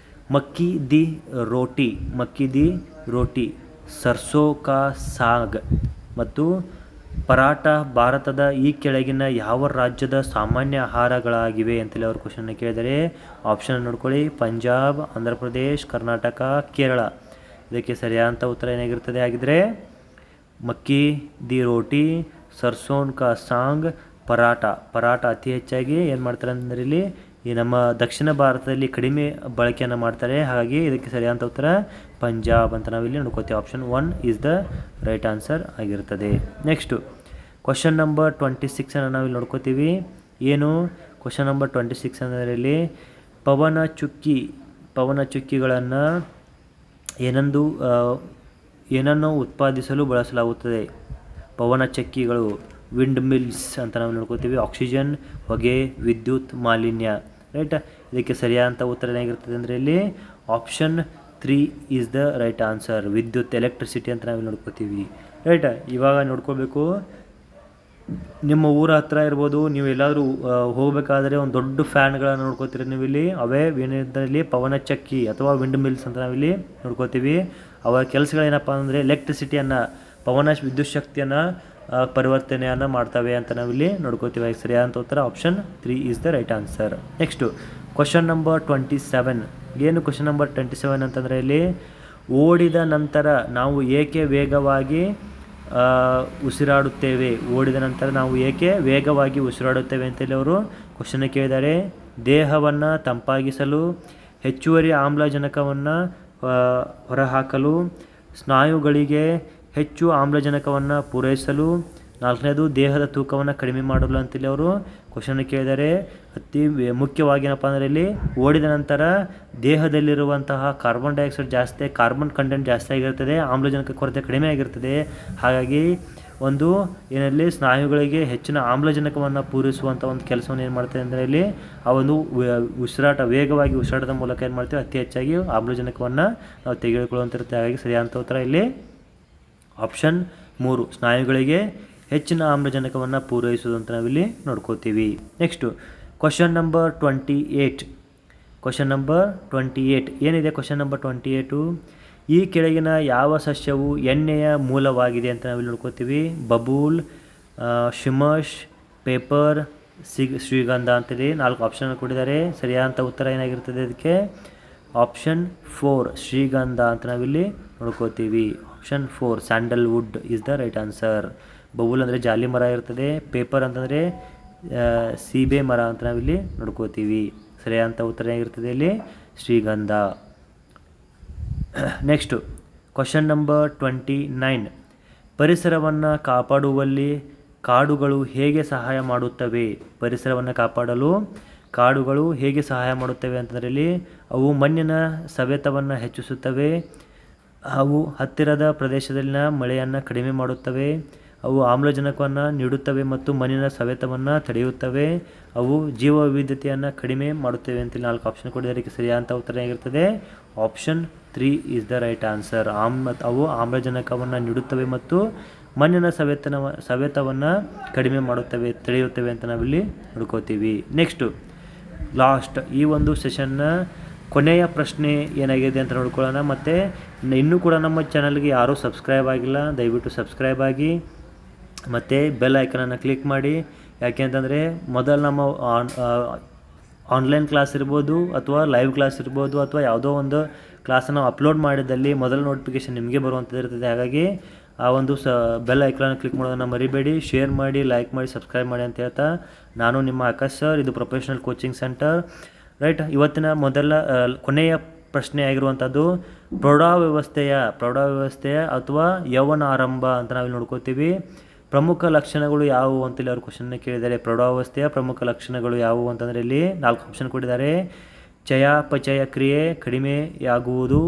Makki the ರೋಟಿ ಸರ್ಸೋ ಕಾ ಸಾಗ್ ಮತ್ತು ಪರಾಟ ಭಾರತದ ಈ ಕೆಳಗಿನ ಯಾವ ರಾಜ್ಯದ ಸಾಮಾನ್ಯ ಆಹಾರಗಳಾಗಿವೆ ಅಂತೇಳಿ ಅವರು ಕ್ವಶನ್ನ ಕೇಳಿದರೆ ಆಪ್ಷನ್ ನೋಡ್ಕೊಳ್ಳಿ. ಪಂಜಾಬ್, ಆಂಧ್ರ ಪ್ರದೇಶ್, ಕರ್ನಾಟಕ, ಕೇರಳ. ಇದಕ್ಕೆ ಸರಿಯಾದಂಥ ಉತ್ತರ ಏನಾಗಿರ್ತದೆ ಆಗಿದ್ದರೆ ಮಕ್ಕಿ ದಿ ರೋಟಿ, ಸರ್ಸೋನ್ ಕಾ ಸಾಂಗ್, ಪರಾಟ ಅತಿ ಹೆಚ್ಚಾಗಿ ಏನು ಮಾಡ್ತಾರೆ ಅಂದರೆ ಇಲ್ಲಿ ಈ ನಮ್ಮ ದಕ್ಷಿಣ ಭಾರತದಲ್ಲಿ ಕಡಿಮೆ ಬಳಕೆಯನ್ನು ಮಾಡ್ತಾರೆ. ಹಾಗಾಗಿ ಇದಕ್ಕೆ ಸರಿಯಾದಂಥ ಉತ್ತರ ಪಂಜಾಬ್ ಅಂತ ನಾವಿಲ್ಲಿ ನೋಡ್ಕೋತೀವಿ. Option 1 is the right answer ಆಗಿರ್ತದೆ. ನೆಕ್ಸ್ಟು ಕ್ವಶನ್ ನಂಬರ್ 26 ನಾವಿಲ್ಲಿ ನೋಡ್ಕೋತೀವಿ. ಏನು ಕ್ವಶನ್ ನಂಬರ್ 26 ಅದರಲ್ಲಿ ಪವನ ಚುಕ್ಕಿಗಳನ್ನು ಏನನ್ನು ಉತ್ಪಾದಿಸಲು ಬಳಸಲಾಗುತ್ತದೆ? ಪವನ ಚಕ್ಕಿಗಳು ವಿಂಡ್ ಮಿಲ್ಸ್ ಅಂತ ನಾವು ನೋಡ್ಕೋತೀವಿ. ಆಕ್ಸಿಜನ್, ಹೊಗೆ, ವಿದ್ಯುತ್, ಮಾಲಿನ್ಯ, ರೈಟ್. ಇದಕ್ಕೆ ಸರಿಯಾದಂಥ ಉತ್ತರ ಏನಾಗಿರ್ತದೆ ಅಂದರೆ ಇಲ್ಲಿ option 3 is the right answer. ವಿದ್ಯುತ್, ಎಲೆಕ್ಟ್ರಿಸಿಟಿ ಅಂತ ನಾವು ನೋಡ್ಕೋತೀವಿ, ರೈಟ್. ಇವಾಗ ನೋಡ್ಕೋಬೇಕು, ನಿಮ್ಮ ಊರ ಹತ್ರ ಇರ್ಬೋದು, ನೀವು ಎಲ್ಲಾದರೂ ಹೋಗಬೇಕಾದ್ರೆ ಒಂದು ದೊಡ್ಡ ಫ್ಯಾನ್ಗಳನ್ನು ನೋಡ್ಕೋತೀರಿ ನೀವು ಇಲ್ಲಿ. ಅವೇ ಏನಿದ್ದಲ್ಲಿ ಪವನ ಚಕ್ಕಿ ಅಥವಾ ವಿಂಡ್ ಮಿಲ್ಸ್ ಅಂತ ನಾವಿಲ್ಲಿ ನೋಡ್ಕೋತೀವಿ. ಅವರ ಕೆಲಸಗಳೇನಪ್ಪ ಅಂದರೆ ಎಲೆಕ್ಟ್ರಿಸಿಟಿಯನ್ನು, ಪವನ ವಿದ್ಯುತ್ ಶಕ್ತಿಯನ್ನು ಪರಿವರ್ತನೆಯನ್ನು ಮಾಡ್ತವೆ ಅಂತ ನಾವಿಲ್ಲಿ ನೋಡ್ಕೋತೀವಿ. ಸರಿಯಾದಂಥ ಉತ್ತರ option 3 is the right answer. Next question number 27. ಏನು ಕ್ವಶನ್ ನಂಬರ್ 27 ಅಂತಂದರೆ ಇಲ್ಲಿ ಓಡಿದ ನಂತರ ನಾವು ಏಕೆ ವೇಗವಾಗಿ ಉಸಿರಾಡುತ್ತೇವೆ ಅಂತೇಳಿ ಅವರು ಕ್ವಶನ್ ಕೇಳಿದ್ದಾರೆ. ದೇಹವನ್ನು ತಂಪಾಗಿಸಲು, ಹೆಚ್ಚುವರಿ ಆಮ್ಲಜನಕವನ್ನು ಹೊರಹಾಕಲು, ಸ್ನಾಯುಗಳಿಗೆ ಹೆಚ್ಚು ಆಮ್ಲಜನಕವನ್ನು ಪೂರೈಸಲು, 4ನೇದು ದೇಹದ ತೂಕವನ್ನು ಕಡಿಮೆ ಮಾಡಲು ಅಂತೇಳಿ ಅವರು ಕ್ವಶನ್ ಕೇಳಿದ್ದಾರೆ. ಅತಿ ಮುಖ್ಯವಾಗಿ ಏನಪ್ಪ ಅಂದರೆ ಇಲ್ಲಿ ಓಡಿದ ನಂತರ ದೇಹದಲ್ಲಿರುವಂತಹ ಕಾರ್ಬನ್ ಡೈಆಕ್ಸೈಡ್ ಕಾರ್ಬನ್ ಕಂಟೆಂಟ್ ಜಾಸ್ತಿ ಆಗಿರ್ತದೆ, ಆಮ್ಲಜನಕ ಕೊರತೆ ಕಡಿಮೆ ಆಗಿರ್ತದೆ. ಹಾಗಾಗಿ ಏನಲ್ಲಿ ಸ್ನಾಯುಗಳಿಗೆ ಹೆಚ್ಚಿನ ಆಮ್ಲಜನಕವನ್ನು ಪೂರೈಸುವಂಥ ಒಂದು ಕೆಲಸವನ್ನು ಏನು ಮಾಡ್ತದೆ ಅಂದರೆ ಇಲ್ಲಿ ಆ ಒಂದು ವೇಗವಾಗಿ ಉಸಿರಾಟದ ಮೂಲಕ ಏನು ಮಾಡ್ತೀವಿ, ಅತಿ ಹೆಚ್ಚಾಗಿ ಆಮ್ಲಜನಕವನ್ನು ನಾವು ತೆಗೆದುಕೊಳ್ಳುವಂತಿರುತ್ತೆ. ಹಾಗಾಗಿ ಸರಿಯಾದಂಥ ಉತ್ತರ ಇಲ್ಲಿ ಆಪ್ಷನ್ 3, ಸ್ನಾಯುಗಳಿಗೆ ಹೆಚ್ಚಿನ ಆಮ್ಲಜನಕವನ್ನು ಪೂರೈಸುವುದು ಅಂತ ನಾವಿಲ್ಲಿ ನೋಡ್ಕೋತೀವಿ. Next question number 28. ಏನಿದೆ ಕ್ವಶನ್ ನಂಬರ್ 28? ಈ ಕೆಳಗಿನ ಯಾವ ಸಸ್ಯವು ಎಣ್ಣೆಯ ಮೂಲವಾಗಿದೆ ಅಂತ ನಾವಿಲ್ಲಿ ನೋಡ್ಕೋತೀವಿ? ಬಬೂಲ್, ಶಿಮಶ್, ಪೇಪರ್, ಶ್ರೀಗಂಧ ಅಂತೇಳಿ 4 ಆಪ್ಷನ್ ಕೊಟ್ಟಿದ್ದಾರೆ. ಸರಿಯಾದಂಥ ಉತ್ತರ ಏನಾಗಿರ್ತದೆ ಅದಕ್ಕೆ ಆಪ್ಷನ್ 4 ಶ್ರೀಗಂಧ ಅಂತ ನಾವಿಲ್ಲಿ ನೋಡ್ಕೋತೀವಿ. Option 4 Sandalwood is the right answer. Babol ಅಂದರೆ ಜಾಲಿ ಮರ ಇರ್ತದೆ, ಪೇಪರ್ ಅಂತಂದರೆ ಸೀಬೆ ಮರ ಅಂತ ನಾವಿಲ್ಲಿ ನೋಡ್ಕೋತೀವಿ. ಸರಿಯಾದಂಥ ಉತ್ತರ ಏನಿರ್ತದೆ ಇಲ್ಲಿ ಶ್ರೀಗಂಧ. Next question number 29. ಪರಿಸರವನ್ನು ಕಾಪಾಡುವಲ್ಲಿ ಕಾಡುಗಳು ಹೇಗೆ ಸಹಾಯ ಮಾಡುತ್ತವೆ? ಪರಿಸರವನ್ನು ಕಾಪಾಡಲು ಕಾಡುಗಳು ಹೇಗೆ ಸಹಾಯ ಮಾಡುತ್ತವೆ ಅಂತಂದರೆ ಅವು ಮಣ್ಣಿನ ಸವೆತವನ್ನು ಹೆಚ್ಚಿಸುತ್ತವೆ, ಅವು ಹತ್ತಿರದ ಪ್ರದೇಶದಲ್ಲಿನ ಮಳೆಯನ್ನು ಕಡಿಮೆ ಮಾಡುತ್ತವೆ, ಅವು ಆಮ್ಲಜನಕವನ್ನು ನೀಡುತ್ತವೆ ಮತ್ತು ಮಣ್ಣಿನ ಸವೆತವನ್ನು ತಡೆಯುತ್ತವೆ, ಅವು ಜೀವ ವೈವಿಧ್ಯತೆಯನ್ನು ಕಡಿಮೆ ಮಾಡುತ್ತವೆ ಅಂತ 4 ಆಪ್ಷನ್ ಕೊಟ್ಟಿದ್ದಾರೆ. ಇದಕ್ಕೆ ಸರಿಯಾದಂಥ ಉತ್ತರ ಏನಿರ್ತದೆ option 3 is the right answer. ಅವು ಆಮ್ಲಜನಕವನ್ನು ನೀಡುತ್ತವೆ ಮತ್ತು ಮಣ್ಣಿನ ಸವೆತವನ್ನು ಕಡಿಮೆ ಮಾಡುತ್ತವೆ, ತಡೆಯುತ್ತವೆ ಅಂತ ನಾವಿಲ್ಲಿ ನೋಡ್ಕೋತೀವಿ. ನೆಕ್ಸ್ಟು ಲಾಸ್ಟ್ ಈ ಒಂದು ಸೆಷನ್ನ ಕೊನೆಯ ಪ್ರಶ್ನೆ ಏನಾಗಿದೆ ಅಂತ ನೋಡ್ಕೊಳ್ಳೋಣ. ಮತ್ತು ಇನ್ನೂ ಕೂಡ ನಮ್ಮ ಚಾನಲ್ಗೆ ಯಾರೂ ಸಬ್ಸ್ಕ್ರೈಬ್ ಆಗಿಲ್ಲ, ದಯವಿಟ್ಟು ಸಬ್ಸ್ಕ್ರೈಬ್ ಆಗಿ ಮತ್ತು ಬೆಲ್ ಐಕನನ್ನು ಕ್ಲಿಕ್ ಮಾಡಿ. ಯಾಕೆ ಅಂತಂದರೆ ಮೊದಲು ನಮ್ಮ ಆನ್ಲೈನ್ ಕ್ಲಾಸ್ ಇರ್ಬೋದು ಅಥವಾ ಲೈವ್ ಕ್ಲಾಸ್ ಇರ್ಬೋದು ಅಥವಾ ಯಾವುದೋ ಒಂದು ಕ್ಲಾಸನ್ನು ಅಪ್ಲೋಡ್ ಮಾಡಿದಲ್ಲಿ ಮೊದಲ ನೋಟಿಫಿಕೇಷನ್ ನಿಮಗೆ ಬರುವಂಥದ್ದು ಇರ್ತದೆ. ಹಾಗಾಗಿ ಆ ಒಂದು ಬೆಲ್ ಐಕನನ್ನು ಕ್ಲಿಕ್ ಮಾಡೋದನ್ನು ಮರಿಬೇಡಿ. ಶೇರ್ ಮಾಡಿ, ಲೈಕ್ ಮಾಡಿ, ಸಬ್ಸ್ಕ್ರೈಬ್ ಮಾಡಿ ಅಂತ ಹೇಳ್ತಾ ನಾನು ನಿಮ್ಮ ಆಕಾಶ್ ಸರ್, ಇದು ಪ್ರೊಫೆಷ್ನಲ್ ಕೋಚಿಂಗ್ ಸೆಂಟರ್ ರೈಟ್. ಇವತ್ತಿನ ಕೊನೆಯ ಪ್ರಶ್ನೆ ಆಗಿರುವಂಥದ್ದು ಪ್ರೌಢಾವ್ಯವಸ್ಥೆಯ ಅಥವಾ ಯೌವನ ಆರಂಭ ಅಂತ ನಾವು ನೋಡ್ಕೋತೀವಿ. ಪ್ರಮುಖ ಲಕ್ಷಣಗಳು ಯಾವುವು ಅಂತೇಳಿ ಅವ್ರು ಕ್ವಶನ್ನ ಕೇಳಿದ್ದಾರೆ. ಪ್ರೌಢಾವಸ್ಥೆಯ ಪ್ರಮುಖ ಲಕ್ಷಣಗಳು ಯಾವುವು ಅಂತಂದರೆ ಇಲ್ಲಿ 4 ಆಪ್ಷನ್ ಕೊಟ್ಟಿದ್ದಾರೆ. ಚಯಾಪಚಯ ಕ್ರಿಯೆ ಕಡಿಮೆಯಾಗುವುದು,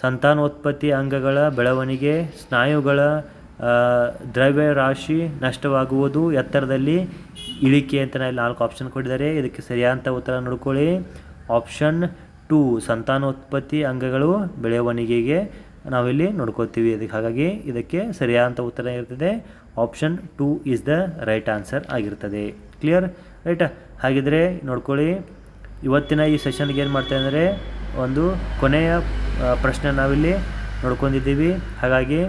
ಸಂತಾನೋತ್ಪತ್ತಿ ಅಂಗಗಳ ಬೆಳವಣಿಗೆ, ಸ್ನಾಯುಗಳ ದ್ರವ್ಯರಾಶಿ ನಷ್ಟವಾಗುವುದು, ಎತ್ತರದಲ್ಲಿ ಇಳಿಕೆ ಅಂತ ಇಲ್ಲಿ 4 ಆಪ್ಷನ್ ಕೊಟ್ಟಿದ್ದಾರೆ. ಇದಕ್ಕೆ ಸರಿಯಾದಂಥ ಉತ್ತರ ನೋಡ್ಕೊಳ್ಳಿ. ಆಪ್ಷನ್ 2 ಸಂತಾನೋತ್ಪತ್ತಿ ಅಂಗಗಳು ಬೆಳವಣಿಗೆಗೆ ನಾವಿಲ್ಲಿ ನೋಡ್ಕೋತೀವಿ. ಹಾಗಾಗಿ ಇದಕ್ಕೆ ಸರಿಯಾದಂಥ ಉತ್ತರ ಇರ್ತದೆ option 2 is the right answer ಆಗಿರ್ತದೆ. Clear right. ಹಾಗಿದ್ರೆ ನೋಡ್ಕೊಳ್ಳಿ, ಇವತ್ತಿನ ಈ ಸೆಷನ್ಗೆ ಏನು ಮಾಡ್ತಾ ಅಂದರೆ ಒಂದು ಕೊನೆಯ ಪ್ರಶ್ನೆ ನಾವಿಲ್ಲಿ ನೋಡ್ಕೊಂಡಿದ್ದೀವಿ. ಹಾಗಾಗಿ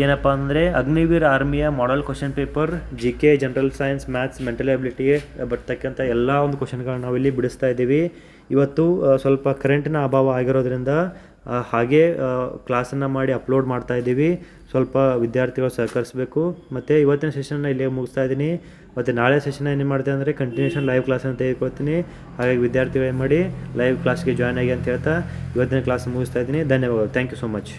ಏನಪ್ಪ ಅಂದರೆ ಅಗ್ನಿವೀರ್ ಆರ್ಮಿಯ model question paper GK, general science, maths, mental ಎಬಿಲಿಟಿಗೆ ಬರ್ತಕ್ಕಂಥ ಎಲ್ಲ ಒಂದು ಕ್ವಶನ್ಗಳನ್ನ ನಾವಿಲ್ಲಿ ಬಿಡಿಸ್ತಾ ಇದ್ದೀವಿ. ಇವತ್ತು ಸ್ವಲ್ಪ ಕರೆಂಟಿನ ಅಭಾವ ಆಗಿರೋದ್ರಿಂದ ಹಾಗೆ ಕ್ಲಾಸನ್ನು ಮಾಡಿ ಅಪ್ಲೋಡ್ ಮಾಡ್ತಾ ಇದ್ದೀವಿ. ಸ್ವಲ್ಪ ವಿದ್ಯಾರ್ಥಿಗಳು ಸಹಕರಿಸಬೇಕು. ಮತ್ತು ಇವತ್ತಿನ ಸೆಷನ್ನ ಇಲ್ಲೇ ಮುಗಿಸ್ತಾ ಇದ್ದೀನಿ. ಮತ್ತು ನಾಳೆ ಸೆಷನ್ ಏನು ಮಾಡ್ತೀನಿ ಅಂದರೆ ಕಂಟಿನ್ಯೂಷನ್ ಲೈವ್ ಕ್ಲಾಸನ್ನು ತೆಗೆದುಕೊಳ್ತೀನಿ. ಹಾಗಾಗಿ ವಿದ್ಯಾರ್ಥಿಗಳು ಏನು ಮಾಡಿ ಲೈವ್ ಕ್ಲಾಸ್ಗೆ ಜಾಯ್ನ್ ಆಗಿ ಅಂತ ಹೇಳ್ತಾ ಇವತ್ತಿನ ಕ್ಲಾಸ್ ಮುಗಿಸ್ತಾ ಇದ್ದೀನಿ. ಧನ್ಯವಾದಗಳು. Thank you so much.